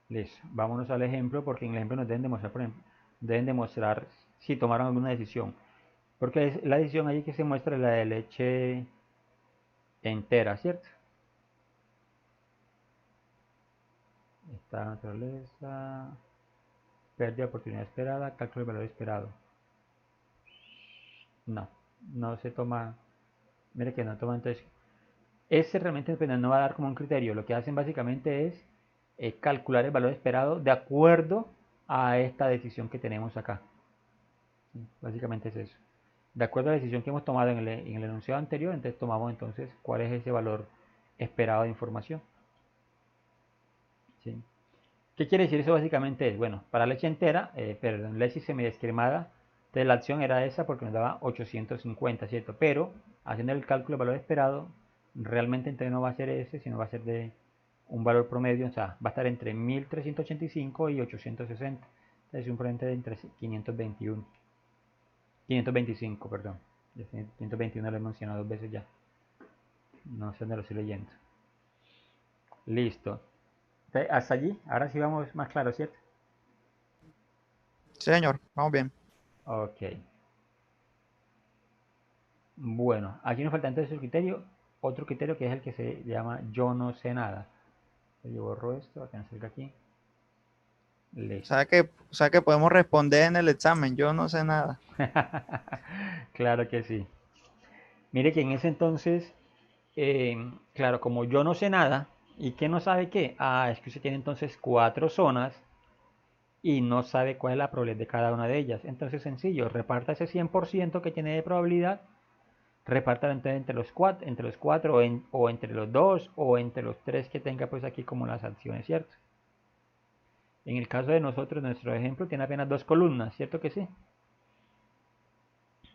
Listo. Vámonos al ejemplo porque en el ejemplo nos deben demostrar, por ejemplo, deben demostrar si tomaron alguna decisión. Porque la decisión allí que se muestra es la de leche entera, ¿cierto? Esta naturaleza, pérdida de oportunidad esperada, cálculo del valor esperado. No, no se toma, mire que no toma entonces. Ese realmente no va a dar como un criterio. Lo que hacen básicamente es calcular el valor esperado de acuerdo a esta decisión que tenemos acá. Básicamente es eso. De acuerdo a la decisión que hemos tomado en el enunciado anterior, entonces tomamos entonces cuál es ese valor esperado de información. ¿Sí? ¿Qué quiere decir eso básicamente? Es, bueno, para leche entera, perdón, leche semidescremada, entonces la acción era esa porque nos daba 850, ¿cierto? Pero haciendo el cálculo del valor esperado, realmente entonces no va a ser ese, sino va a ser de un valor promedio, o sea, va a estar entre 1385 y 860. Entonces un promedio de entre 521, 525, perdón. 521 lo he mencionado dos veces ya. No sé dónde lo estoy leyendo. Listo. Entonces, hasta allí, ahora sí vamos más claro, ¿cierto? Sí, señor, vamos bien. Ok. Bueno, aquí nos falta entonces el criterio, otro criterio que es el que se llama yo no sé nada. Yo borro esto, acá no salga aquí. Listo. O sea que podemos responder en el examen, yo no sé nada. Claro que sí. Mire que en ese entonces, claro, como yo no sé nada, ¿y qué no sabe qué? Ah, es que usted tiene entonces cuatro zonas y no sabe cuál es la probabilidad de cada una de ellas. Entonces, sencillo, reparta ese 100% que tiene de probabilidad, repártalo entonces entre los cuatro o entre los dos o entre los tres que tenga pues aquí como las acciones, ¿cierto? En el caso de nosotros, nuestro ejemplo tiene apenas dos columnas, ¿cierto que sí?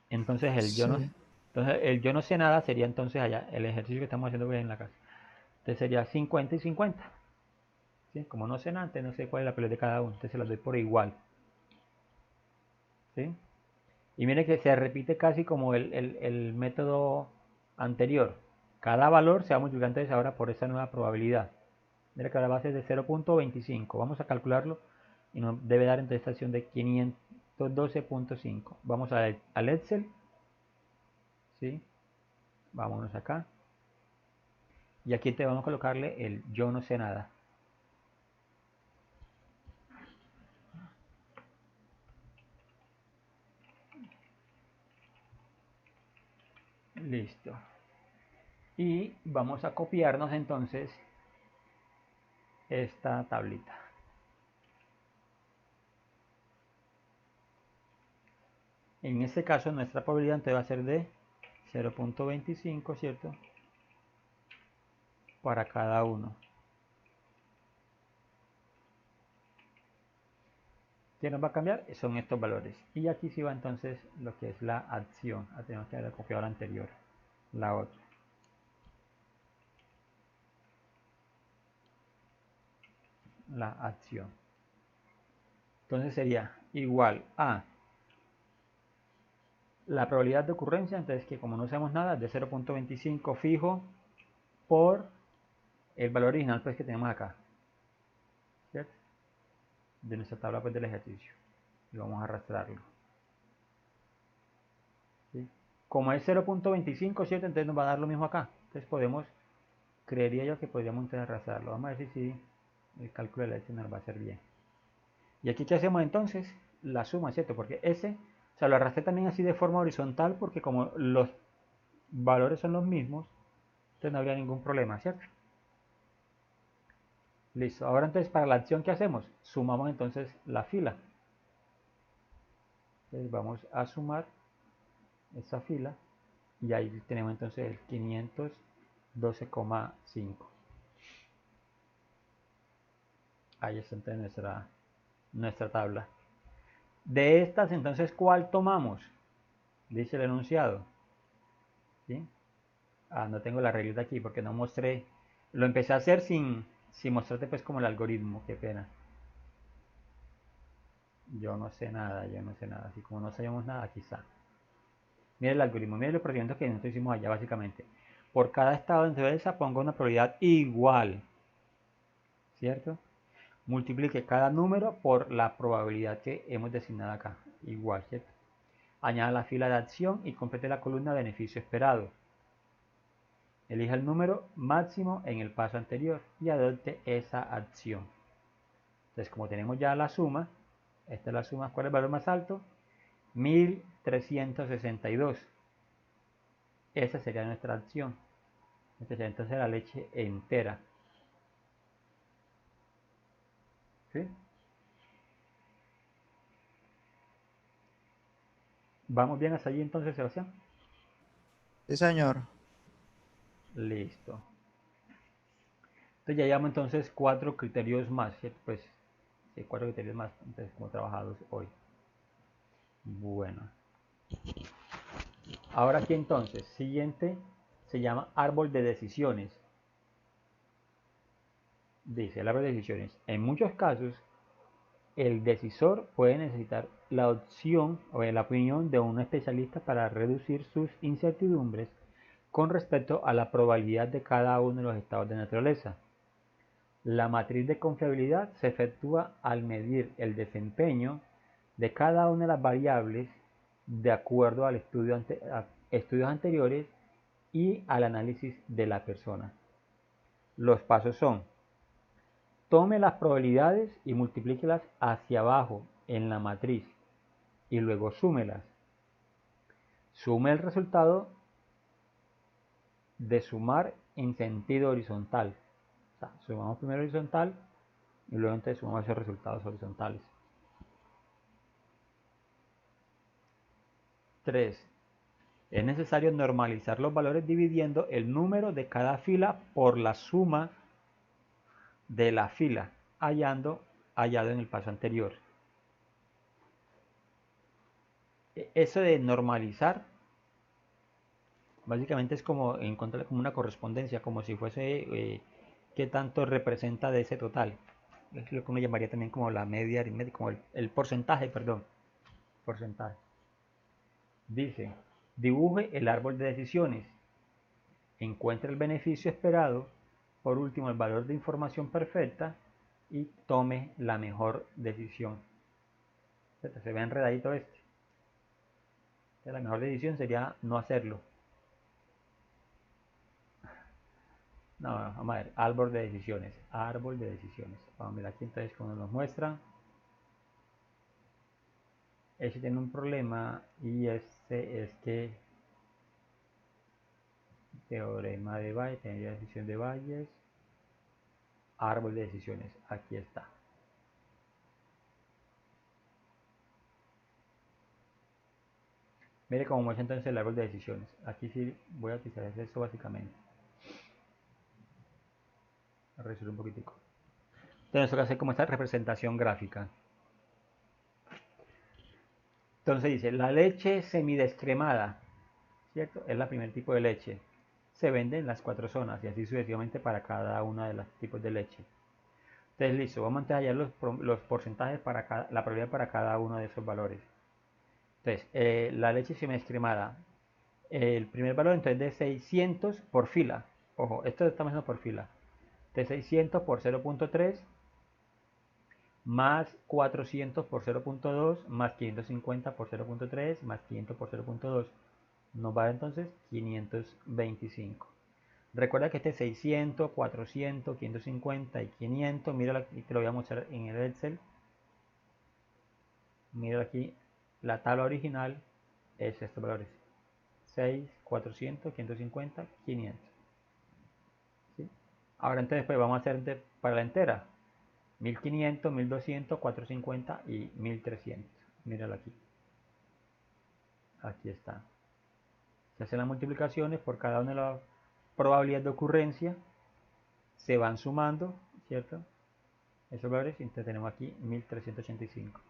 Entonces Sí. entonces el yo no sé nada sería entonces allá el ejercicio que estamos haciendo en la casa. Entonces sería 50 y 50. ¿Sí? Como no sé nada, entonces no sé cuál es la pelea de cada uno, entonces se las doy por igual. ¿Sí? Y mire que se repite casi como el método anterior. Cada valor se va multiplicando entonces ahora por esa nueva probabilidad. Mira que ahora va a ser de 0.25. Vamos a calcularlo y nos debe dar entonces esta acción de 512.5. Vamos al Excel. ¿Sí? Vámonos acá. Y aquí te vamos a colocarle el yo no sé nada. Listo. Y vamos a copiarnos entonces esta tablita. En este caso nuestra probabilidad entonces va a ser de 0.25, ¿cierto? Para cada uno. ¿Qué nos va a cambiar? Son estos valores. Y aquí sí va entonces lo que es la acción. Tenemos que haber copiado la anterior. La otra. La acción. Entonces sería igual a la probabilidad de ocurrencia, entonces que como no sabemos nada, es de 0.25 fijo por el valor original pues que tenemos acá, ¿cierto? De nuestra tabla del ejercicio. Y vamos a arrastrarlo. ¿Sí? como es 0.25, ¿cierto? Entonces nos va a dar lo mismo acá. Entonces creería yo que podríamos arrastrarlo. Vamos a ver si el cálculo de la leche nos va a hacer bien. Y aquí, ¿qué hacemos entonces? La suma, ¿cierto? Porque o sea, lo arrastré también así de forma horizontal porque como los valores son los mismos, entonces no habría ningún problema, ¿cierto? Listo. Ahora entonces para la acción que hacemos, sumamos entonces la fila. Entonces vamos a sumar esa fila y ahí tenemos entonces el 512,5. Ahí está entonces nuestra tabla. De estas entonces, ¿cuál tomamos? Dice el enunciado. ¿Sí? No tengo la reglita aquí porque no mostré. Lo empecé a hacer sin mostrarte pues como el algoritmo. Qué pena. Yo no sé nada. Así como no sabemos nada, aquí está. Mire el algoritmo, mire los procedimientos que nosotros hicimos allá básicamente. Por cada estado dentro de esa ponga una probabilidad igual. ¿Cierto? Multiplique cada número por la probabilidad que hemos designado acá. Igual, ¿cierto? Añada la fila de acción y complete la columna beneficio esperado. Elija el número máximo en el paso anterior y adopte esa acción. Entonces, como tenemos ya la suma, esta es la suma, ¿cuál es el valor más alto? 1362. Esa sería nuestra acción. Entonces la leche entera. ¿Sí? ¿Vamos bien hasta allí entonces, Sebastián? Sí, señor. Listo. Entonces ya llevamos entonces 4 criterios más, ¿cierto? Pues sí, 4 criterios más, entonces como trabajados hoy. Bueno. Ahora aquí entonces, siguiente se llama árbol de decisiones. Dice el árbol de decisiones. En muchos casos, el decisor puede necesitar la opción o la opinión de un especialista para reducir sus incertidumbres con respecto a la probabilidad de cada uno de los estados de naturaleza. La matriz de confiabilidad se efectúa al medir el desempeño de cada una de las variables de acuerdo al a estudios anteriores y al análisis de la persona. Los pasos son: tome las probabilidades y multiplíquelas hacia abajo en la matriz y luego súmelas. Sume el resultado de sumar en sentido horizontal. O sea, sumamos primero horizontal y luego entonces sumamos esos resultados horizontales. 3. Es necesario normalizar los valores dividiendo el número de cada fila por la suma de la fila hallado en el paso anterior. Eso de normalizar básicamente es como encontrar como una correspondencia, como si fuese qué tanto representa de ese total. Es lo que uno llamaría también como la media aritmética, como el porcentaje, perdón. Porcentaje. Dice, dibuje el árbol de decisiones. Encuentre el beneficio esperado. Por último, el valor de información perfecta. Y tome la mejor decisión. Se ve enredadito este. La mejor decisión sería no hacerlo. No, vamos a ver, árbol de decisiones. Árbol de decisiones. Vamos a ver aquí entonces como nos muestra. Ese tiene un problema y este es que teorema de Bayes, teoría de decisión de Bayes, árbol de decisiones. Aquí está. Mire cómo muestra entonces el árbol de decisiones. Aquí sí voy a utilizar esto básicamente. A resolver un poquitico. Entonces toca hacer como esta representación gráfica. Entonces dice, la leche semidescremada, ¿cierto? Es la primer tipo de leche. Se vende en las 4 zonas y así sucesivamente para cada uno de los tipos de leche. Entonces listo, vamos a hallar los porcentajes para la probabilidad para cada uno de esos valores. Entonces, la leche semidescremada, el primer valor entonces de 600 por fila. Ojo, esto estamos haciendo por fila. De 600 por 0.3 más 400 por 0.2 más 550 por 0.3 más 500 por 0.2. Nos va a dar entonces 525. Recuerda que este 600, 400, 550 y 500, mira aquí, te lo voy a mostrar en el Excel. Mira aquí, la tabla original es estos valores: 6, 400, 550, 500. ¿Sí? Ahora entonces pues vamos a hacer para la entera: 1500, 1200, 450 y 1300. Míralo aquí. Aquí está. Se hacen las multiplicaciones por cada una de las probabilidades de ocurrencia. Se van sumando, ¿cierto? Esos valores. Entonces tenemos aquí 1385.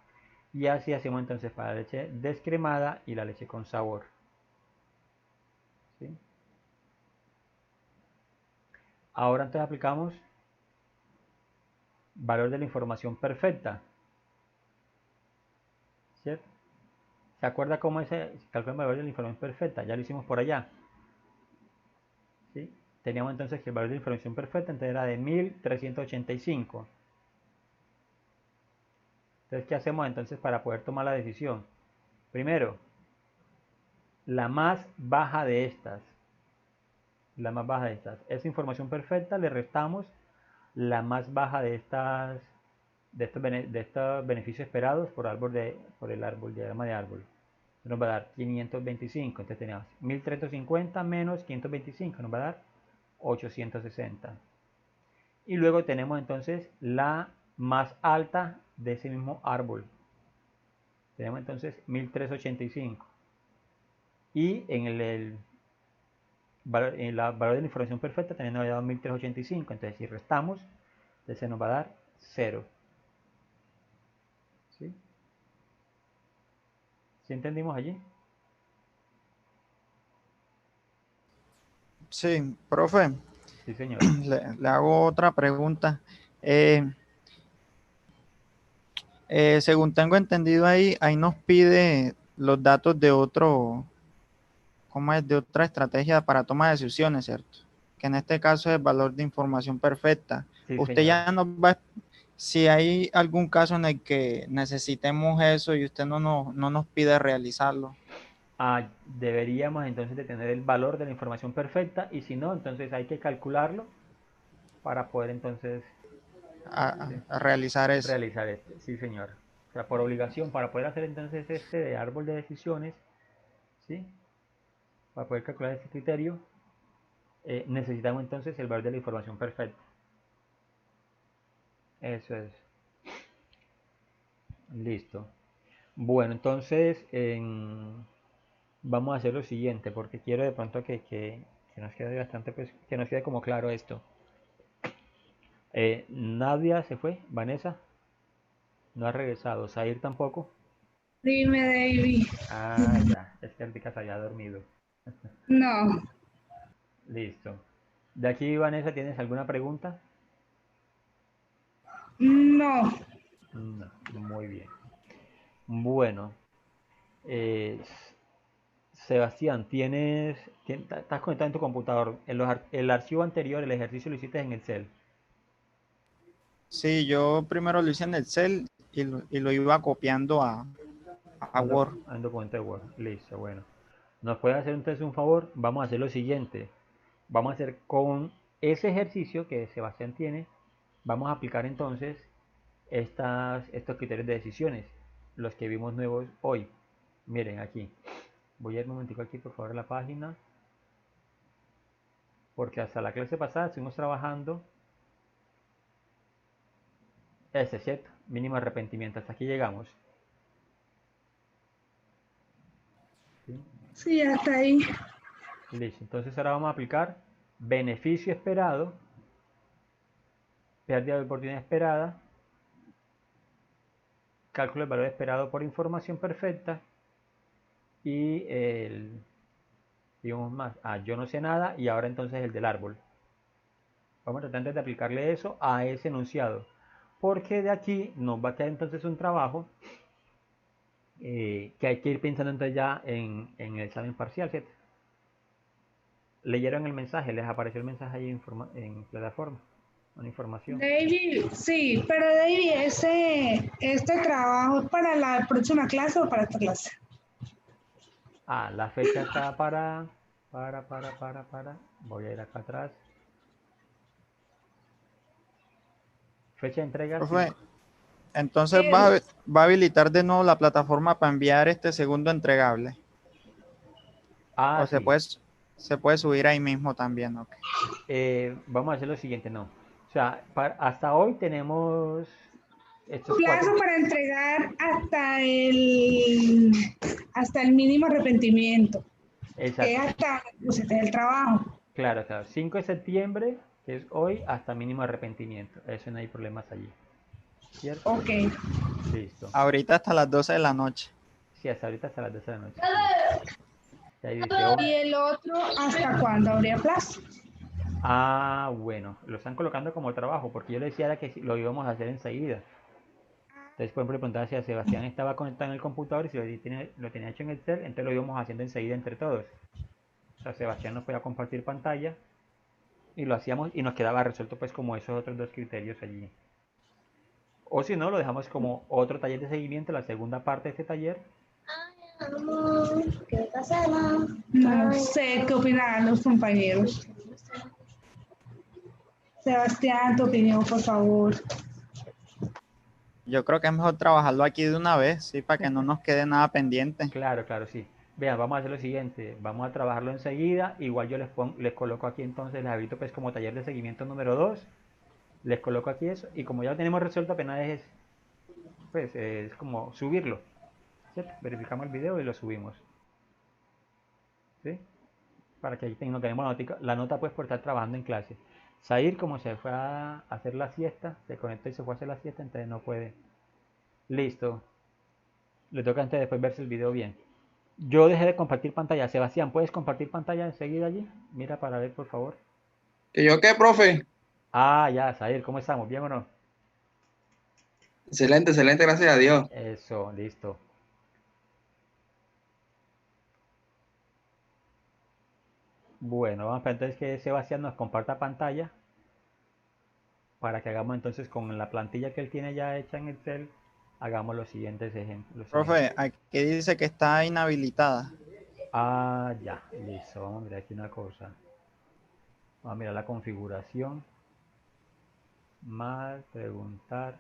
Y así hacemos entonces para la leche descremada y la leche con sabor. ¿Sí? Ahora entonces aplicamos valor de la información perfecta. ¿Cierto? ¿Se acuerda cómo se calcula el valor de la información perfecta? Ya lo hicimos por allá. ¿Sí? Teníamos entonces que el valor de la información perfecta entonces era de 1385. Entonces, ¿qué hacemos entonces para poder tomar la decisión? Primero, la más baja de estas. La más baja de estas. Esa información perfecta le restamos la más baja de estos beneficios esperados por el árbol, diagrama de árbol. Nos va a dar 525. Entonces tenemos 1350 menos 525. Nos va a dar 860. Y luego tenemos entonces la más alta de ese mismo árbol. Tenemos entonces 1385. Y en el valor de la información perfecta también nos ha dado 1385. Entonces si restamos, entonces se nos va a dar 0. ¿Sí? ¿Sí entendimos allí? Sí, profe, Sí, señor. le hago otra pregunta. Según tengo entendido ahí nos pide los datos de otro, ¿cómo es? De otra estrategia para toma de decisiones, ¿cierto? Que en este caso es el valor de información perfecta. Sí, Usted señor. ya nos va, si hay algún caso en el que necesitemos eso y usted no nos pide realizarlo. Deberíamos entonces de tener el valor de la información perfecta, y si no, entonces hay que calcularlo para poder entonces, ¿sí?, A realizar eso. realizar este. Sí, señor. O sea, por obligación, para poder hacer entonces este de árbol de decisiones, ¿sí?, para poder calcular este criterio, necesitamos entonces el valor de la información perfecta. Eso es. Listo. Bueno, entonces vamos a hacer lo siguiente, porque quiero de pronto que nos quede bastante, pues, que nos quede como claro esto. Nadia se fue, Vanessa no ha regresado, Zair tampoco. Dime, David. Ya, es que Antica se había dormido. No, Listo. De aquí, Vanessa, ¿tienes alguna pregunta? no. No, muy bien. Bueno, eh, Sebastián, estás conectado en tu computador. El archivo anterior, el ejercicio lo hiciste en Excel. Sí, yo primero lo hice en Excel y lo iba copiando a Word. Un documento de Word. Listo, bueno. ¿Nos puede hacer entonces un favor? Vamos a hacer lo siguiente. Vamos a hacer con ese ejercicio que Sebastián tiene, vamos a aplicar entonces estos criterios de decisiones, los que vimos nuevos hoy. Miren aquí. Voy a ir un momentico aquí, por favor, a la página. Porque hasta la clase pasada estuvimos trabajando ¿cierto? Mínimo arrepentimiento. Hasta aquí llegamos. ¿Sí? Sí, hasta ahí. Listo. Entonces ahora vamos a aplicar beneficio esperado, pérdida de oportunidad esperada, cálculo del valor esperado por información perfecta y digamos más, yo no sé nada, y ahora entonces el del árbol. Vamos a tratar de aplicarle eso a ese enunciado, porque de aquí nos va a quedar entonces un trabajo que hay que ir pensando entonces ya en el examen parcial, ¿cierto? Leyeron el mensaje, les apareció el mensaje ahí en plataforma, una información. David, sí, pero David, ¿este trabajo es para la próxima clase o para esta clase? La fecha está voy a ir acá atrás. Fecha de entrega, Profe, 5. entonces Eh, va a habilitar de nuevo la plataforma para enviar este segundo entregable. O Sí. se puede subir ahí mismo también, ok. Vamos a hacer lo siguiente, no. O sea, hasta hoy tenemos estos 4. plazo para entregar hasta el mínimo arrepentimiento, que es Exacto. hasta usted el trabajo. Claro, claro. 5 de septiembre, que es hoy, hasta mínimo arrepentimiento. Eso no hay problemas allí. ¿Cierto? Ok. Listo. Ahorita hasta las 12 de la noche. Sí, hasta ahorita, hasta las 12 de la noche. Sí. Y ahí dice hoy. ¿Y el otro hasta cuándo habría plazo? Bueno. Lo están colocando como trabajo, porque yo le decía que lo íbamos a hacer enseguida. Entonces, por ejemplo, le preguntaba si a Sebastián estaba conectado en el computador y si lo tenía hecho en Excel, entonces lo íbamos haciendo enseguida entre todos. O sea, Sebastián nos podía compartir pantalla y lo hacíamos y nos quedaba resuelto pues como esos otros 2 criterios allí. O si no, lo dejamos como otro taller de seguimiento, la segunda parte de este taller. No sé qué opinarán los compañeros. Sebastián, tu opinión, por favor. Yo creo que es mejor trabajarlo aquí de una vez, sí, para que no nos quede nada pendiente. Claro, claro, sí. Vean, vamos a hacer lo siguiente, vamos a trabajarlo enseguida, igual yo les coloco aquí entonces, les habilito pues como taller de seguimiento número 2, les coloco aquí eso, y como ya lo tenemos resuelto apenas es como subirlo, ¿cierto? Verificamos el video y lo subimos, ¿sí? Para que ahí no tenemos la nota pues por estar trabajando en clase. Sair como se fue a hacer la siesta, se conectó y se fue a hacer la siesta, entonces no puede. Listo, le toca antes después verse el video bien. Yo dejé de compartir pantalla. Sebastián, ¿puedes compartir pantalla enseguida allí? Mira para ver, por favor. ¿Y yo qué, profe? Ya, Sair, ¿cómo estamos? ¿Bien o no? Excelente, excelente, gracias a Dios. Eso, listo. Bueno, vamos a entonces que Sebastián nos comparta pantalla para que hagamos entonces con la plantilla que él tiene ya hecha en Excel, hagamos los siguientes ejemplos. Profe, aquí dice que está inhabilitada. Ya, listo. Vamos a mirar aquí una cosa. Vamos a mirar la configuración. Más, preguntar.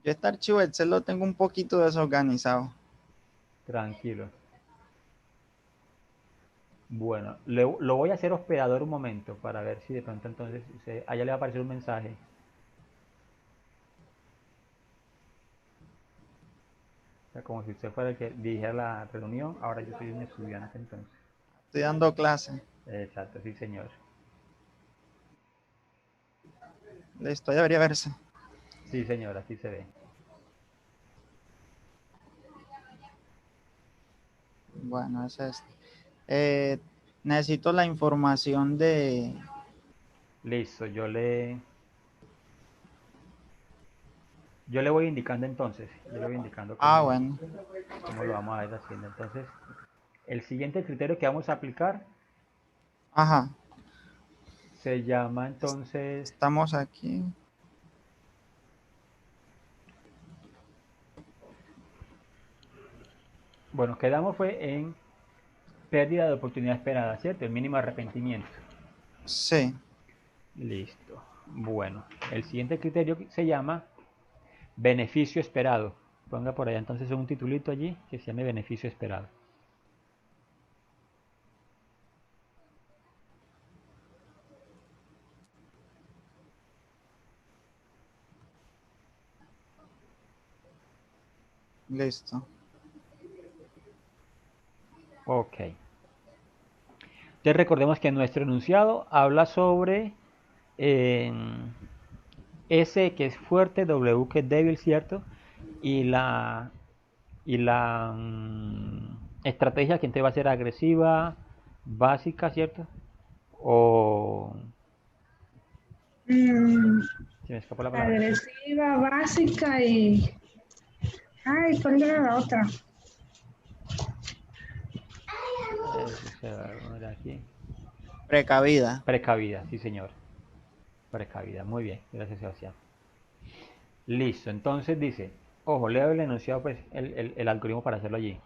Yo este archivo Excel lo tengo un poquito desorganizado. Tranquilo. Bueno, lo voy a hacer hospedador un momento para ver si de pronto entonces allá le va a aparecer un mensaje. O sea, como si usted fuera el que dirige la reunión, ahora yo soy un estudiante entonces. Estoy dando clase. Exacto, sí señor. Listo, debería verse. Sí señor, así se ve. Bueno, ese es. Necesito la información de... Listo, yo le voy indicando entonces, yo le voy indicando bueno. cómo lo vamos a ir haciendo. Entonces, el siguiente criterio que vamos a aplicar Ajá. se llama entonces, Estamos aquí. bueno, quedamos fue en pérdida de oportunidad esperada, ¿cierto? El mínimo arrepentimiento. Sí. Listo. Bueno, el siguiente criterio se llama beneficio esperado. Ponga por allá entonces un titulito allí que se llame beneficio esperado. Listo. Ok. Entonces recordemos que nuestro enunciado habla sobre S que es fuerte, W que es débil, ¿cierto? Y la estrategia que entonces va a ser agresiva, básica, ¿cierto? O... Se me escapó la palabra. Agresiva, básica y... Ay, ¿cuál era la otra? Aquí. Precavida. Precavida, sí señor. Precavida, muy bien, gracias Sebastián. Listo, entonces dice, ojo, leo el enunciado, pues el algoritmo para hacerlo allí.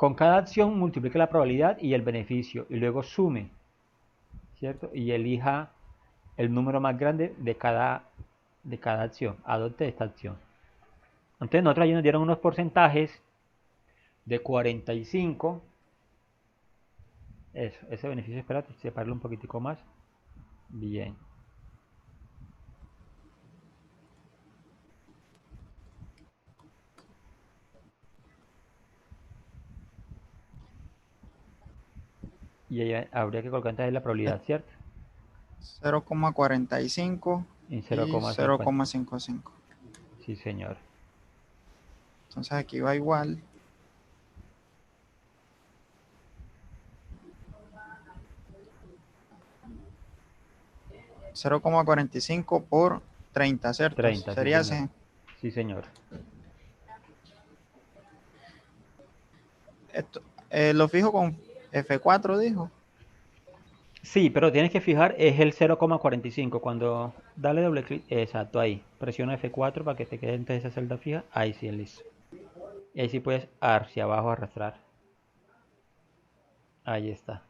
con cada acción multiplique la probabilidad y el beneficio y luego sume, ¿cierto? Y elija el número más grande de cada acción, adopte esta acción. Entonces nosotros allí nos dieron unos porcentajes de 45, ese beneficio, espérate, separarlo un poquitico más, bien. Y ahí habría que colocar entonces la probabilidad, ¿cierto? 0,45 En y 0,50. 0,55. Sí, señor. Entonces aquí va igual. $0,45 por 30, ¿cierto? 30, sí, Sería señor. así. Sí, señor. Esto, lo fijo con F4, dijo. Sí, pero tienes que fijar, es el 0,45. Cuando dale doble clic, exacto, ahí. Presiona F4 para que te quede entonces esa celda fija. Ahí sí, listo. Y ahí sí puedes hacia abajo arrastrar. Ahí está.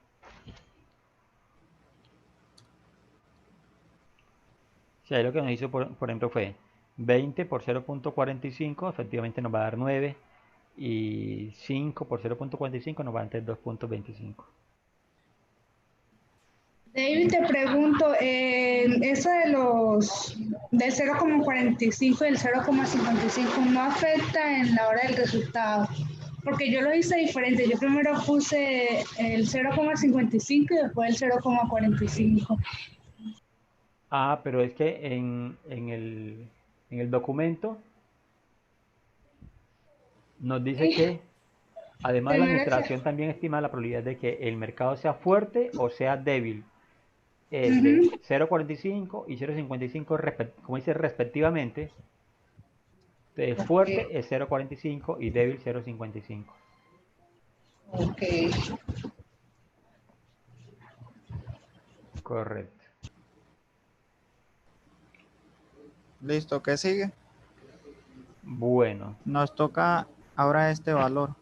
Si ahí lo que nos hizo, por ejemplo, fue 20 por 0,45, efectivamente nos va a dar 9. Y 5 por 0,45 nos va a dar 2,25. David, te pregunto, eso de del 0,45 y el 0,55 no afecta en la hora del resultado, porque yo lo hice diferente. Yo primero puse el 0,55 y después el 0,45. Ah, pero es que en el documento nos dice que además la Primero administración también estima la probabilidad de que el mercado sea fuerte o sea débil. Es de ujú, 0,45 y 0,55, como dice respectivamente. Entonces, ok, fuerte es 0,45 y débil 0,55. ok. Correcto. Listo, ¿qué sigue? Bueno. Nos toca ahora este valor.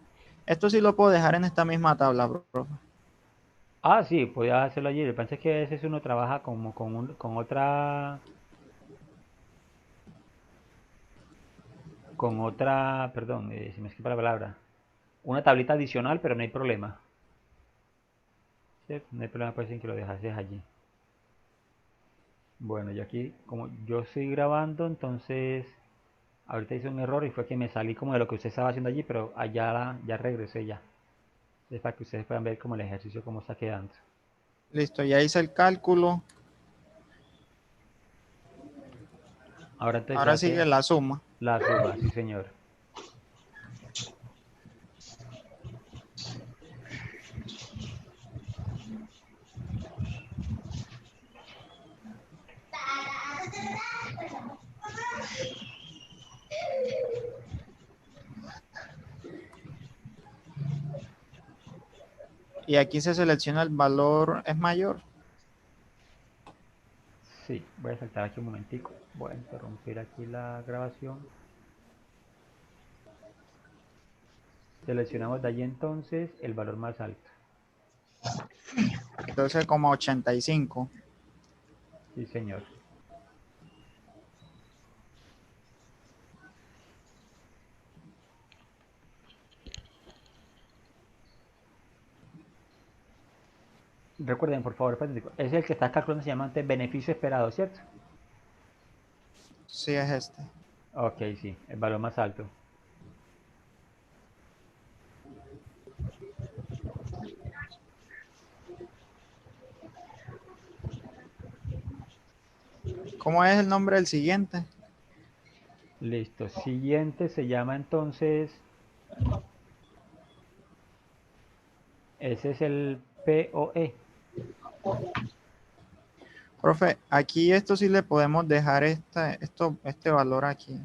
Esto sí lo puedo dejar en esta misma tabla, profe. Ah, sí, podía hacerlo allí. Lo que pasa es que a veces uno trabaja como con otra, perdón, se me escapa la palabra. Una tablita adicional, pero no hay problema. ¿Cierto? No hay problema, pues, en que lo dejases allí. Bueno, yo aquí, como yo estoy grabando, entonces ahorita hice un error y fue que me salí como de lo que usted estaba haciendo allí, pero allá ya regresé ya. Es para que ustedes puedan ver como el ejercicio cómo está quedando. Listo, ya hice el cálculo. Ahora entonces se Ahora sigue hace la suma. la suma, sí señor. Y aquí se selecciona el valor es mayor. Sí, voy a saltar aquí un momentico. Voy a interrumpir aquí la grabación. Seleccionamos de allí entonces el valor más alto. 12,85. Sí señor. Recuerden, por favor, es el que está calculando, se llama antes beneficio esperado, ¿cierto? Sí, es este. Ok, sí, el valor más alto. ¿Cómo es el nombre del siguiente? Listo. Siguiente se llama entonces, ese es el POE. Profe, aquí esto sí le podemos dejar este valor aquí.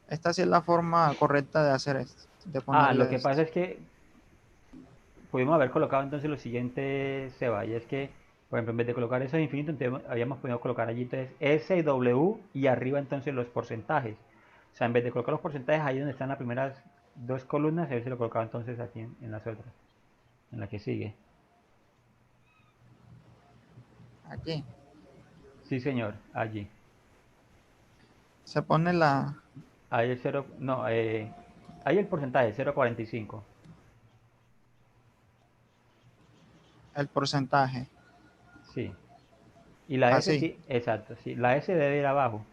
Esta sí es la forma correcta de hacer esto, de Ah, lo ponerle que esto. pasa es que pudimos haber colocado entonces lo siguiente, Seba, y es que, por ejemplo, en vez de colocar eso infinito, entonces habíamos podido colocar allí entonces S y W y arriba entonces los porcentajes. O sea, en vez de colocar los porcentajes ahí donde están las primeras 2 columnas, él se lo colocaba entonces aquí en las otras, en la que sigue. Aquí. Sí, señor, allí. Se pone Ahí el 0, no, ahí el porcentaje, 0,45. el porcentaje. Sí. Y la S Así. sí, exacto, sí. La S debe ir abajo.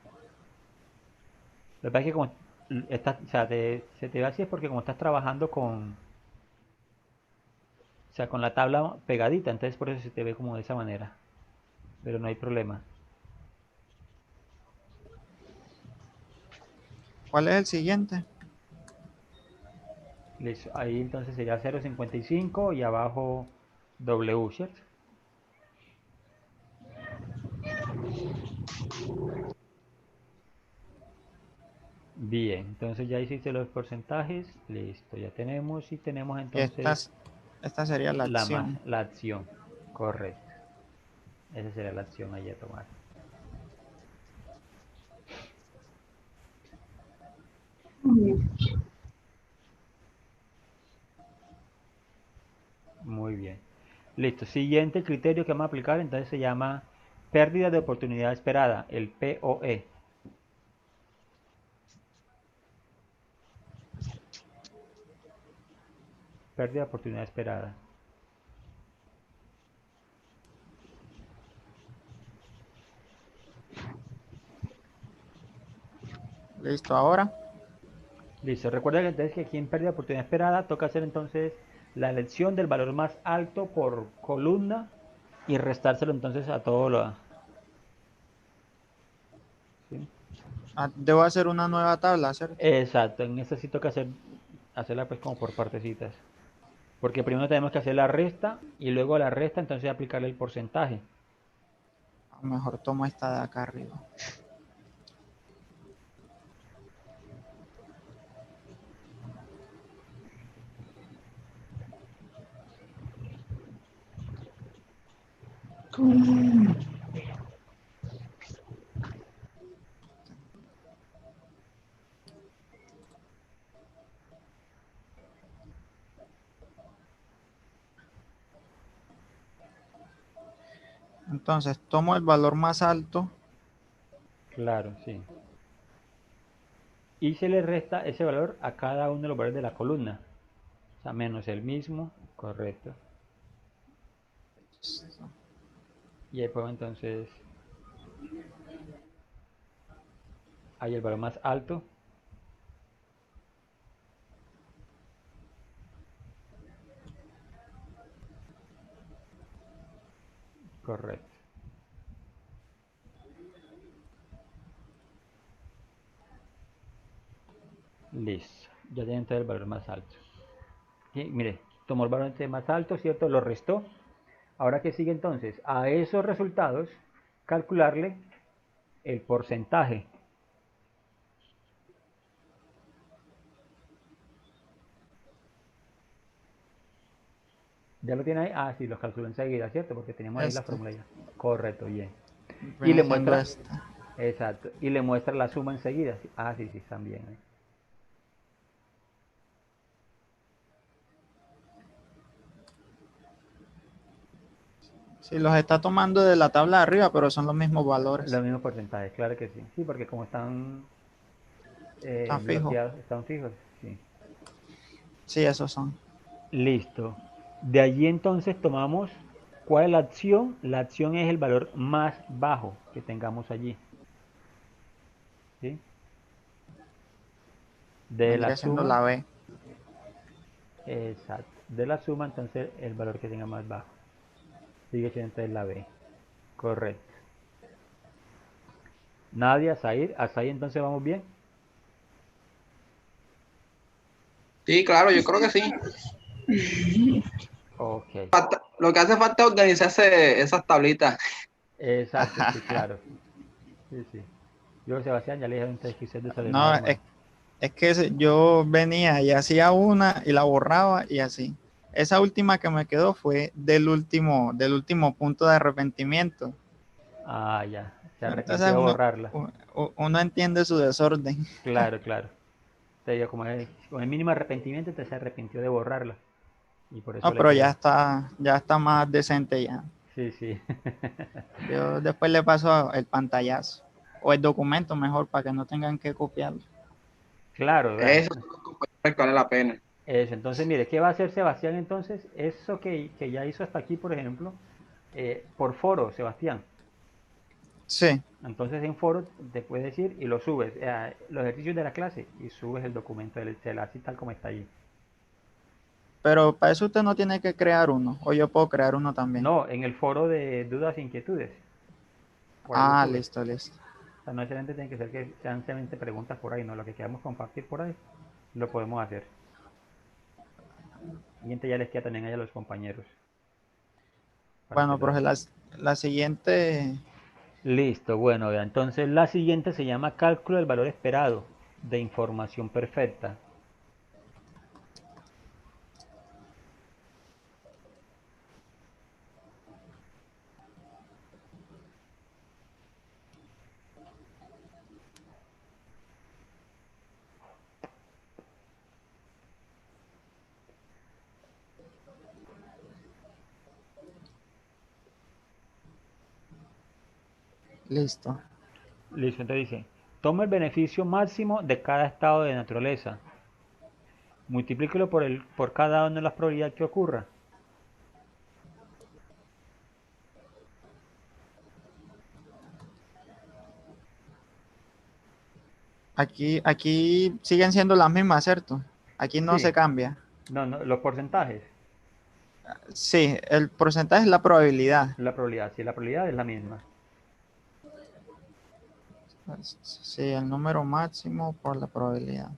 Lo que pasa es que como o sea, se te ve así es porque como estás trabajando o sea, con la tabla pegadita, entonces por eso se te ve como de esa manera. Pero no hay problema. ¿Cuál es el siguiente? Listo. Ahí entonces sería 0,55 y abajo W, ¿cierto? Bien, entonces ya hiciste los porcentajes, listo, ya tenemos y tenemos Y entonces esta sería la acción. la acción, correcto, esa sería la acción ahí a tomar. Muy bien, listo, siguiente criterio que vamos a aplicar entonces se llama pérdida de oportunidad esperada, el POE. Pérdida de oportunidad esperada. Listo, ahora. Listo, recuerda que entonces que aquí en pérdida de oportunidad esperada toca hacer entonces la elección del valor más alto por columna y restárselo entonces a todo lo... ¿sí? Debo hacer una nueva tabla, ¿cierto? Exacto, en esta sí toca hacerla pues como por partecitas. Porque primero tenemos que hacer la resta y luego la resta entonces aplicarle el porcentaje. A lo mejor tomo esta de acá arriba. Entonces, tomo el valor más alto. Claro, sí. Y se le resta ese valor a cada uno de los valores de la columna. O sea, menos el mismo, correcto. Y ahí pongo entonces, ahí el valor más alto. Correcto. Listo. Ya tiene entonces el valor más alto. Y mire, tomó el valor más alto, ¿cierto? Lo restó. Ahora, ¿qué sigue entonces? A esos resultados, calcularle el porcentaje. ¿Ya lo tiene ahí? Ah, sí, los calculó enseguida, ¿cierto? Porque teníamos ahí la Este. fórmula ya. Correcto, bien. Y le Viene siendo muestra, esta. exacto, y le muestra la suma enseguida. Ah, sí, sí, están bien. Sí, los está tomando de la tabla de arriba, pero son los mismos valores. Los mismos porcentajes, claro que sí. Sí, porque como están Está fijo. bloqueados, están fijos. Sí. Sí, esos son. Listo. De allí entonces tomamos, ¿cuál es la acción? La acción es el valor más bajo que tengamos allí. ¿Sí? De la Vendría siendo suma, la B. exacto. De la suma, entonces el valor que tenga más bajo. Sigue siendo entonces la B. Correcto. Nadia, Zair, hasta ahí entonces vamos bien. Sí, claro, yo creo que sí. Ok. Lo que hace falta es organizarse esas tablitas. Exacto, sí, claro. Sí, sí. Yo, Sebastián, ya le dije antes que usted desayunaba, No, hermano. es que yo venía y hacía una y la borraba y así. Esa última que me quedó fue del último punto de arrepentimiento. Ah, ya. Se Entonces arrepintió de borrarla. uno entiende su desorden. Claro, claro. Te digo, con el mínimo arrepentimiento, entonces se arrepintió de borrarla. Y por eso No, le pero quedó. ya está más decente ya. Sí, sí. Yo después le paso el pantallazo o el documento mejor para que no tengan que copiarlo. Claro, vean. Eso son los compañeros que vale la pena. Eso, entonces mire, ¿qué va a hacer Sebastián entonces? Eso que ya hizo hasta aquí, por ejemplo, por foro, Sebastián. Sí, Entonces en foro te puedes ir y lo subes, los ejercicios de la clase y subes el documento del Excel así tal como está allí. pero para eso usted no tiene que crear uno, o yo puedo crear uno también. No, en el foro de dudas e inquietudes, por ahí lo Ah, subes. listo, listo. O sea, no necesariamente tiene que ser que sean simplemente preguntas por ahí, no, lo que queramos compartir por ahí, lo podemos hacer. Siguiente ya les queda también a los compañeros. Para que Bueno, lo... profe, la siguiente, Listo, bueno, vea, entonces la siguiente se llama cálculo del valor esperado de información perfecta. listo. Listo, entonces dice, toma el beneficio máximo de cada estado de naturaleza, multiplíquelo por cada una de las probabilidades que ocurra. Aquí siguen siendo las mismas, ¿cierto? Aquí no se Sí, cambia. no, no, los porcentajes, Sí, el porcentaje es la probabilidad. la probabilidad, sí, la probabilidad es la misma. Sí, el número máximo por la probabilidad.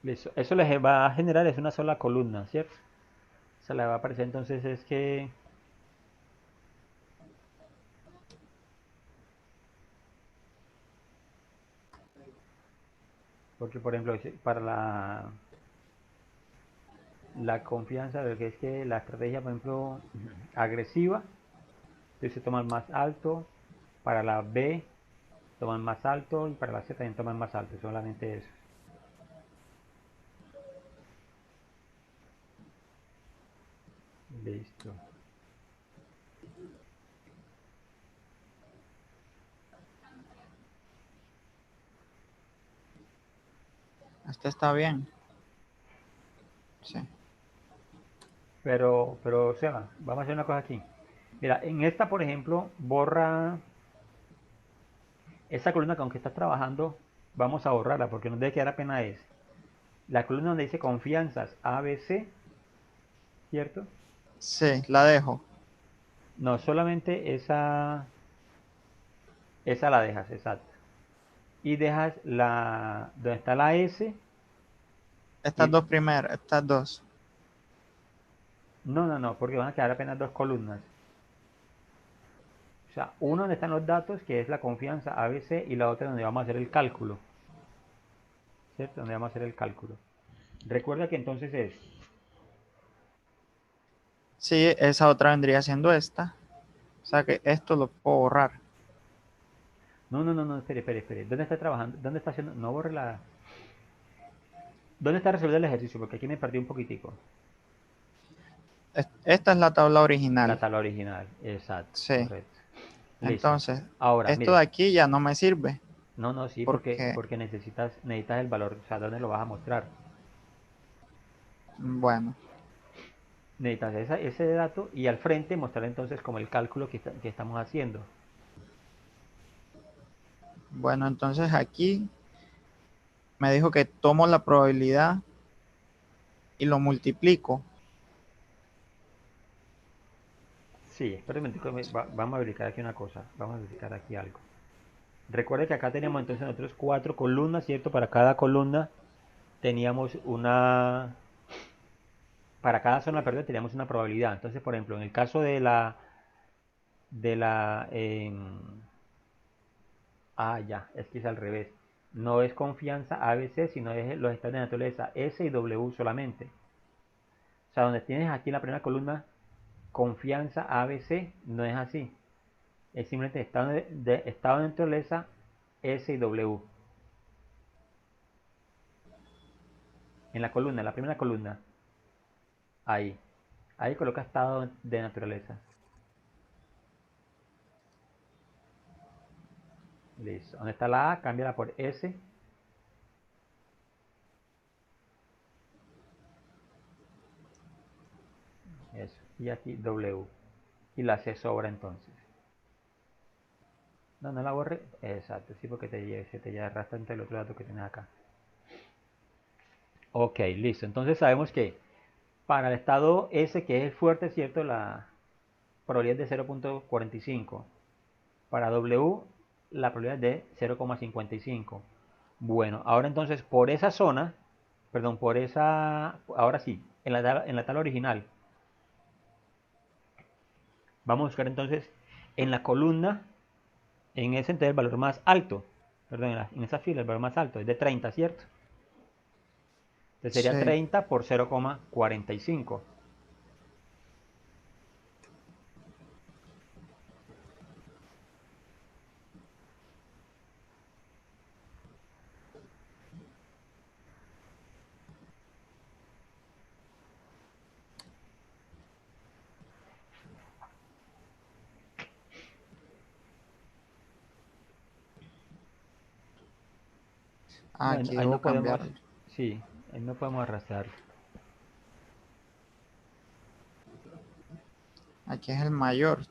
Listo, eso les va a generar es una sola columna, ¿cierto? Se le va a aparecer entonces es que, porque por ejemplo, para la confianza, lo que es que la estrategia, por ejemplo, agresiva, entonces se toma el más alto, para la B toman más alto y para la C también toman más alto, solamente eso. Listo. Este está bien. Sí. Pero, Seba, vamos a hacer una cosa aquí. Mira, en esta, por ejemplo, borra esa columna con que estás trabajando, vamos a borrarla porque nos debe quedar apenas es la columna donde dice confianzas ABC, ¿cierto? Sí, la dejo. No, solamente esa la dejas, exacto. Y dejas donde está la S Estas y dos primeras, estas dos. no, no, no, porque van a quedar apenas dos columnas. O sea, uno donde están los datos, que es la confianza ABC, y la otra donde vamos a hacer el cálculo, ¿cierto? Donde vamos a hacer el cálculo. Recuerda que entonces es, Sí, esa otra vendría siendo esta. O sea que esto lo puedo borrar. no, no, no, no, espere, espere, espere. ¿Dónde está trabajando? ¿Dónde está haciendo? No borre la... ¿Dónde está resolviendo el ejercicio? Porque aquí me perdí un poquitico. Esta es la tabla La original. tabla original, exacto, Sí. correcto. Listo. Entonces, Ahora, esto de mire. aquí ya no me sirve. No, no, sí, Porque, porque necesitas el valor, o sea, ¿dónde lo vas a mostrar? bueno, Necesitas ese dato y al frente mostrar entonces como el cálculo que estamos haciendo. bueno, entonces aquí me dijo que tomo la probabilidad y lo multiplico. Sí, espera un momentico, vamos a verificar aquí una cosa, vamos a verificar aquí algo. Recuerde que acá tenemos entonces nosotros cuatro columnas, ¿cierto? Para cada columna teníamos para cada zona verde teníamos una probabilidad. Entonces, por ejemplo, en el caso ya, es que es al revés. No es confianza ABC, sino es los estados de naturaleza S y W solamente. O sea, donde tienes aquí en la primera columna confianza ABC, no es así. Es simplemente estado de naturaleza S y W. En la columna, en la primera columna. Ahí. Ahí coloca estado de naturaleza. Listo. ¿Dónde está la A? Cámbiala por S. Eso. Y aquí W. Y la C sobra entonces. No, no la borre. Exacto, sí, porque se te arrastra entre el otro dato que tienes acá. Ok, listo. Entonces sabemos que para el estado S, que es el fuerte, ¿cierto? La probabilidad es de 0.45. Para W, la probabilidad es de 0,55. Bueno, ahora entonces por esa zona, perdón, por esa, ahora sí, en la tabla original, vamos a buscar entonces en la columna, en ese entonces el valor más alto, perdón, en esa fila el valor más alto es de 30, ¿cierto? Entonces sería Sí. 30 por 0,45. No, Aquí ahí debo no podemos, cambiarlo. sí, ahí no podemos arrastrar. Aquí es el mayor.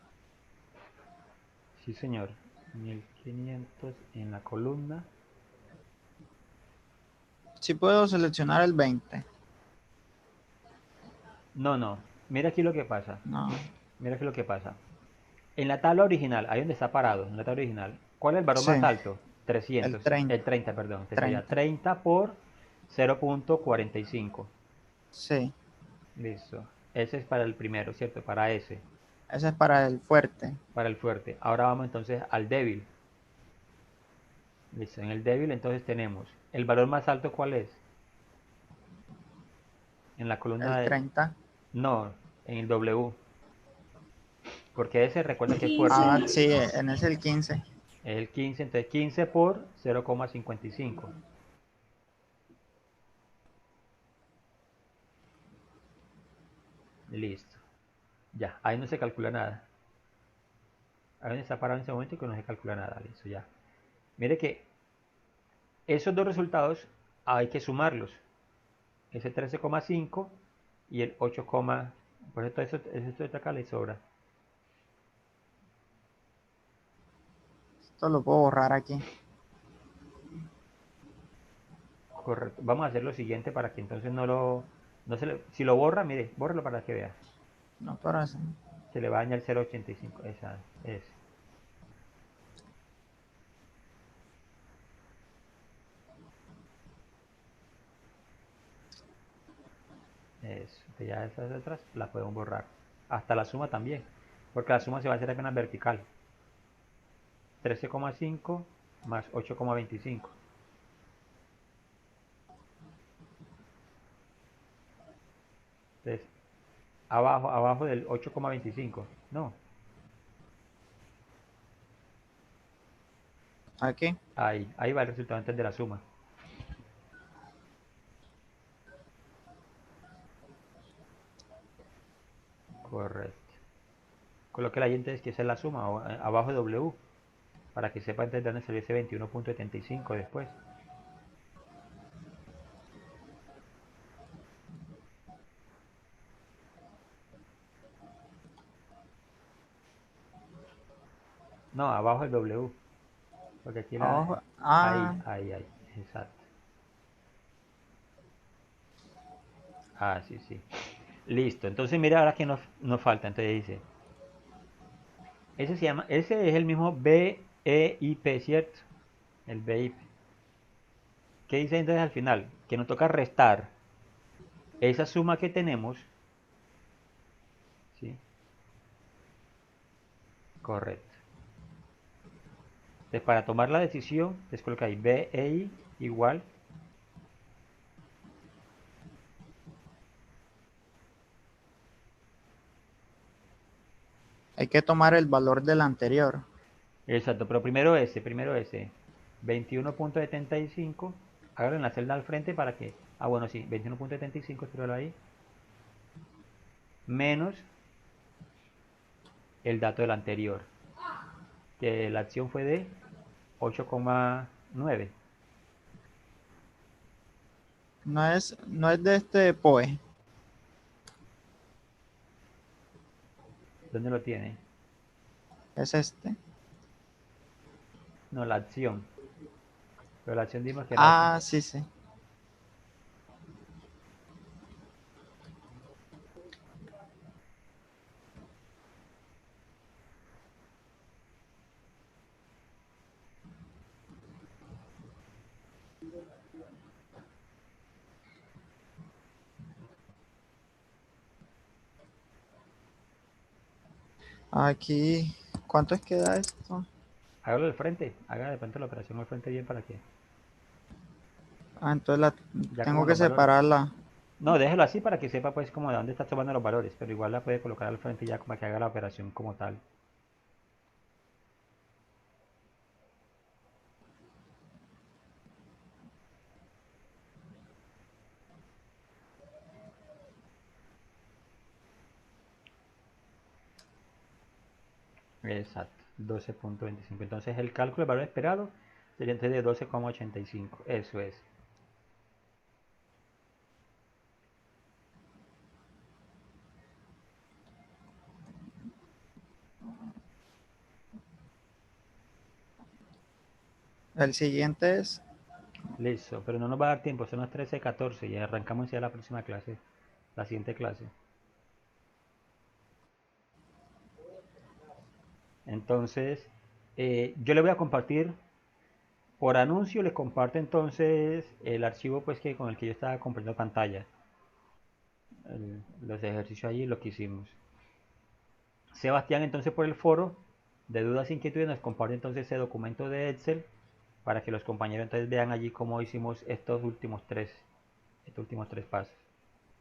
Sí, señor. 1500 en la columna. Sí puedo seleccionar el 20. No, no. Mira aquí lo que pasa. No. Mira aquí lo que pasa. En la tabla original, ahí donde está parado, en la tabla original, ¿cuál es el valor Sí, más alto? el 300, 30. el 30, perdón. Este sería 30. 30 por 0.45. Sí. Listo. Ese es para el primero, ¿cierto? Para ese, Ese es para el fuerte. para el fuerte. Ahora vamos entonces al débil. Listo. En el débil entonces tenemos el valor más alto, ¿cuál es? En la columna El de... 30. No, en el W. Porque ese recuerda que es fuerte. 15. Ah, sí, en ese el 15. Es el 15, entonces 15 por 0,55. Listo. Ya, ahí no se calcula nada. Ahí está parado en ese momento y que no se calcula nada. Listo, ya. Mire que esos dos resultados hay que sumarlos. Ese 13,5 y el 8, por eso de acá le sobra. Esto lo puedo borrar aquí. Correcto. Vamos a hacer lo siguiente para que entonces no lo... No se le, si lo borra, mire, bórralo para que vea. No, pero así. Se le va a dañar el 0,85. Esa es. Eso. Ya esas otras las podemos borrar. Hasta la suma también. Porque la suma se va a hacer apenas vertical. 13,5 más 8,25. Entonces, abajo del 8,25. No, Aquí. ahí va el resultado antes de la suma. Correcto. Coloque la entonces que esa es la suma, abajo de W, para que sepa antes de dónde salió ese 21,75 después. No, abajo del W. Porque aquí Abajo. ahí, exacto. Ah, sí, sí. Listo. Entonces mira ahora que nos falta. Entonces dice, ese es el mismo BIP, ¿cierto? El BIP. ¿Qué dice entonces al final? Que nos toca restar esa suma que tenemos, ¿sí? Correcto. Entonces para tomar la decisión, les colocáis BEI igual Hay que tomar el valor del anterior. Exacto, pero primero ese. 21.75. Hágalo en la celda al frente para que... Ah, bueno, sí, 21.75, escríbelo ahí. Menos el dato del anterior. Que la acción fue de 8,9. No es de este POE. ¿Dónde lo tiene? Es este. No, la acción. Pero la acción dimos que era... Ah, sí, sí. Aquí, ¿cuánto es que da esto? Hágalo del frente. Haga de pronto la operación al frente bien para que... Ah, entonces Ya tengo como que los valores. separarla. No, déjelo así para que sepa pues como de dónde está tomando los valores. Pero igual la puede colocar al frente ya como que haga la operación como tal. Exacto, 12.25. Entonces el cálculo del valor esperado sería entonces de 12,85. Eso es. El siguiente es, Listo, pero no nos va a dar tiempo, son las 13:14 y arrancamos ya la próxima clase, la siguiente clase. Entonces, yo le voy a compartir por anuncio, les comparto entonces el archivo pues que con el que yo estaba compartiendo pantalla. Los ejercicios allí, lo que hicimos. Sebastián entonces por el foro de dudas e inquietudes nos comparte entonces ese documento de Excel para que los compañeros entonces vean allí cómo hicimos estos últimos tres pasos.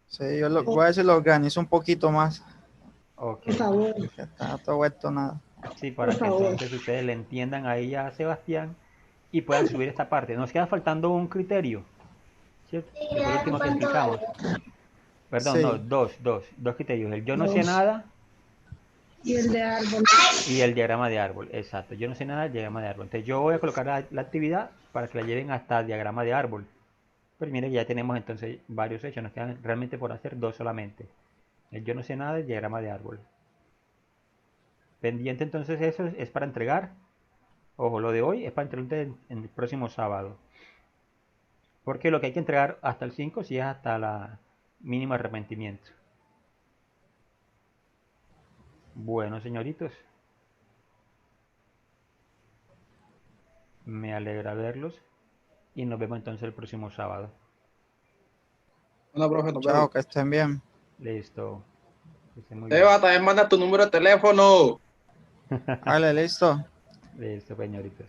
sí, voy a ver si lo organizo un poquito más. Ok, Por favor, Que está todo vuelto nada. sí, por para que favor. entonces ustedes le entiendan a ella a Sebastián y puedan subir esta parte. Nos queda faltando un criterio, ¿cierto? Que fue el último que explicamos. Perdón, no, Sí, dos criterios. El yo no sé Dos. nada Y el de árbol. y el diagrama de árbol. Exacto, yo no sé nada del diagrama de árbol. Entonces yo voy a colocar la actividad para que la lleven hasta el diagrama de árbol. Pero mire, ya tenemos entonces varios hechos, nos quedan realmente por hacer dos solamente. El yo no sé nada del diagrama de árbol. Pendiente entonces eso es para entregar. Ojo, lo de hoy es para entregar en el próximo sábado. Porque lo que hay que entregar hasta el 5 sí es hasta la mínima arrepentimiento. Bueno, señoritos, me alegra verlos y nos vemos entonces el próximo sábado. Bueno, profe, nos chao, vemos. que estén bien. Listo, que estén muy bien. Eva, también manda tu número de teléfono. Vale, listo. Listo, señoritos.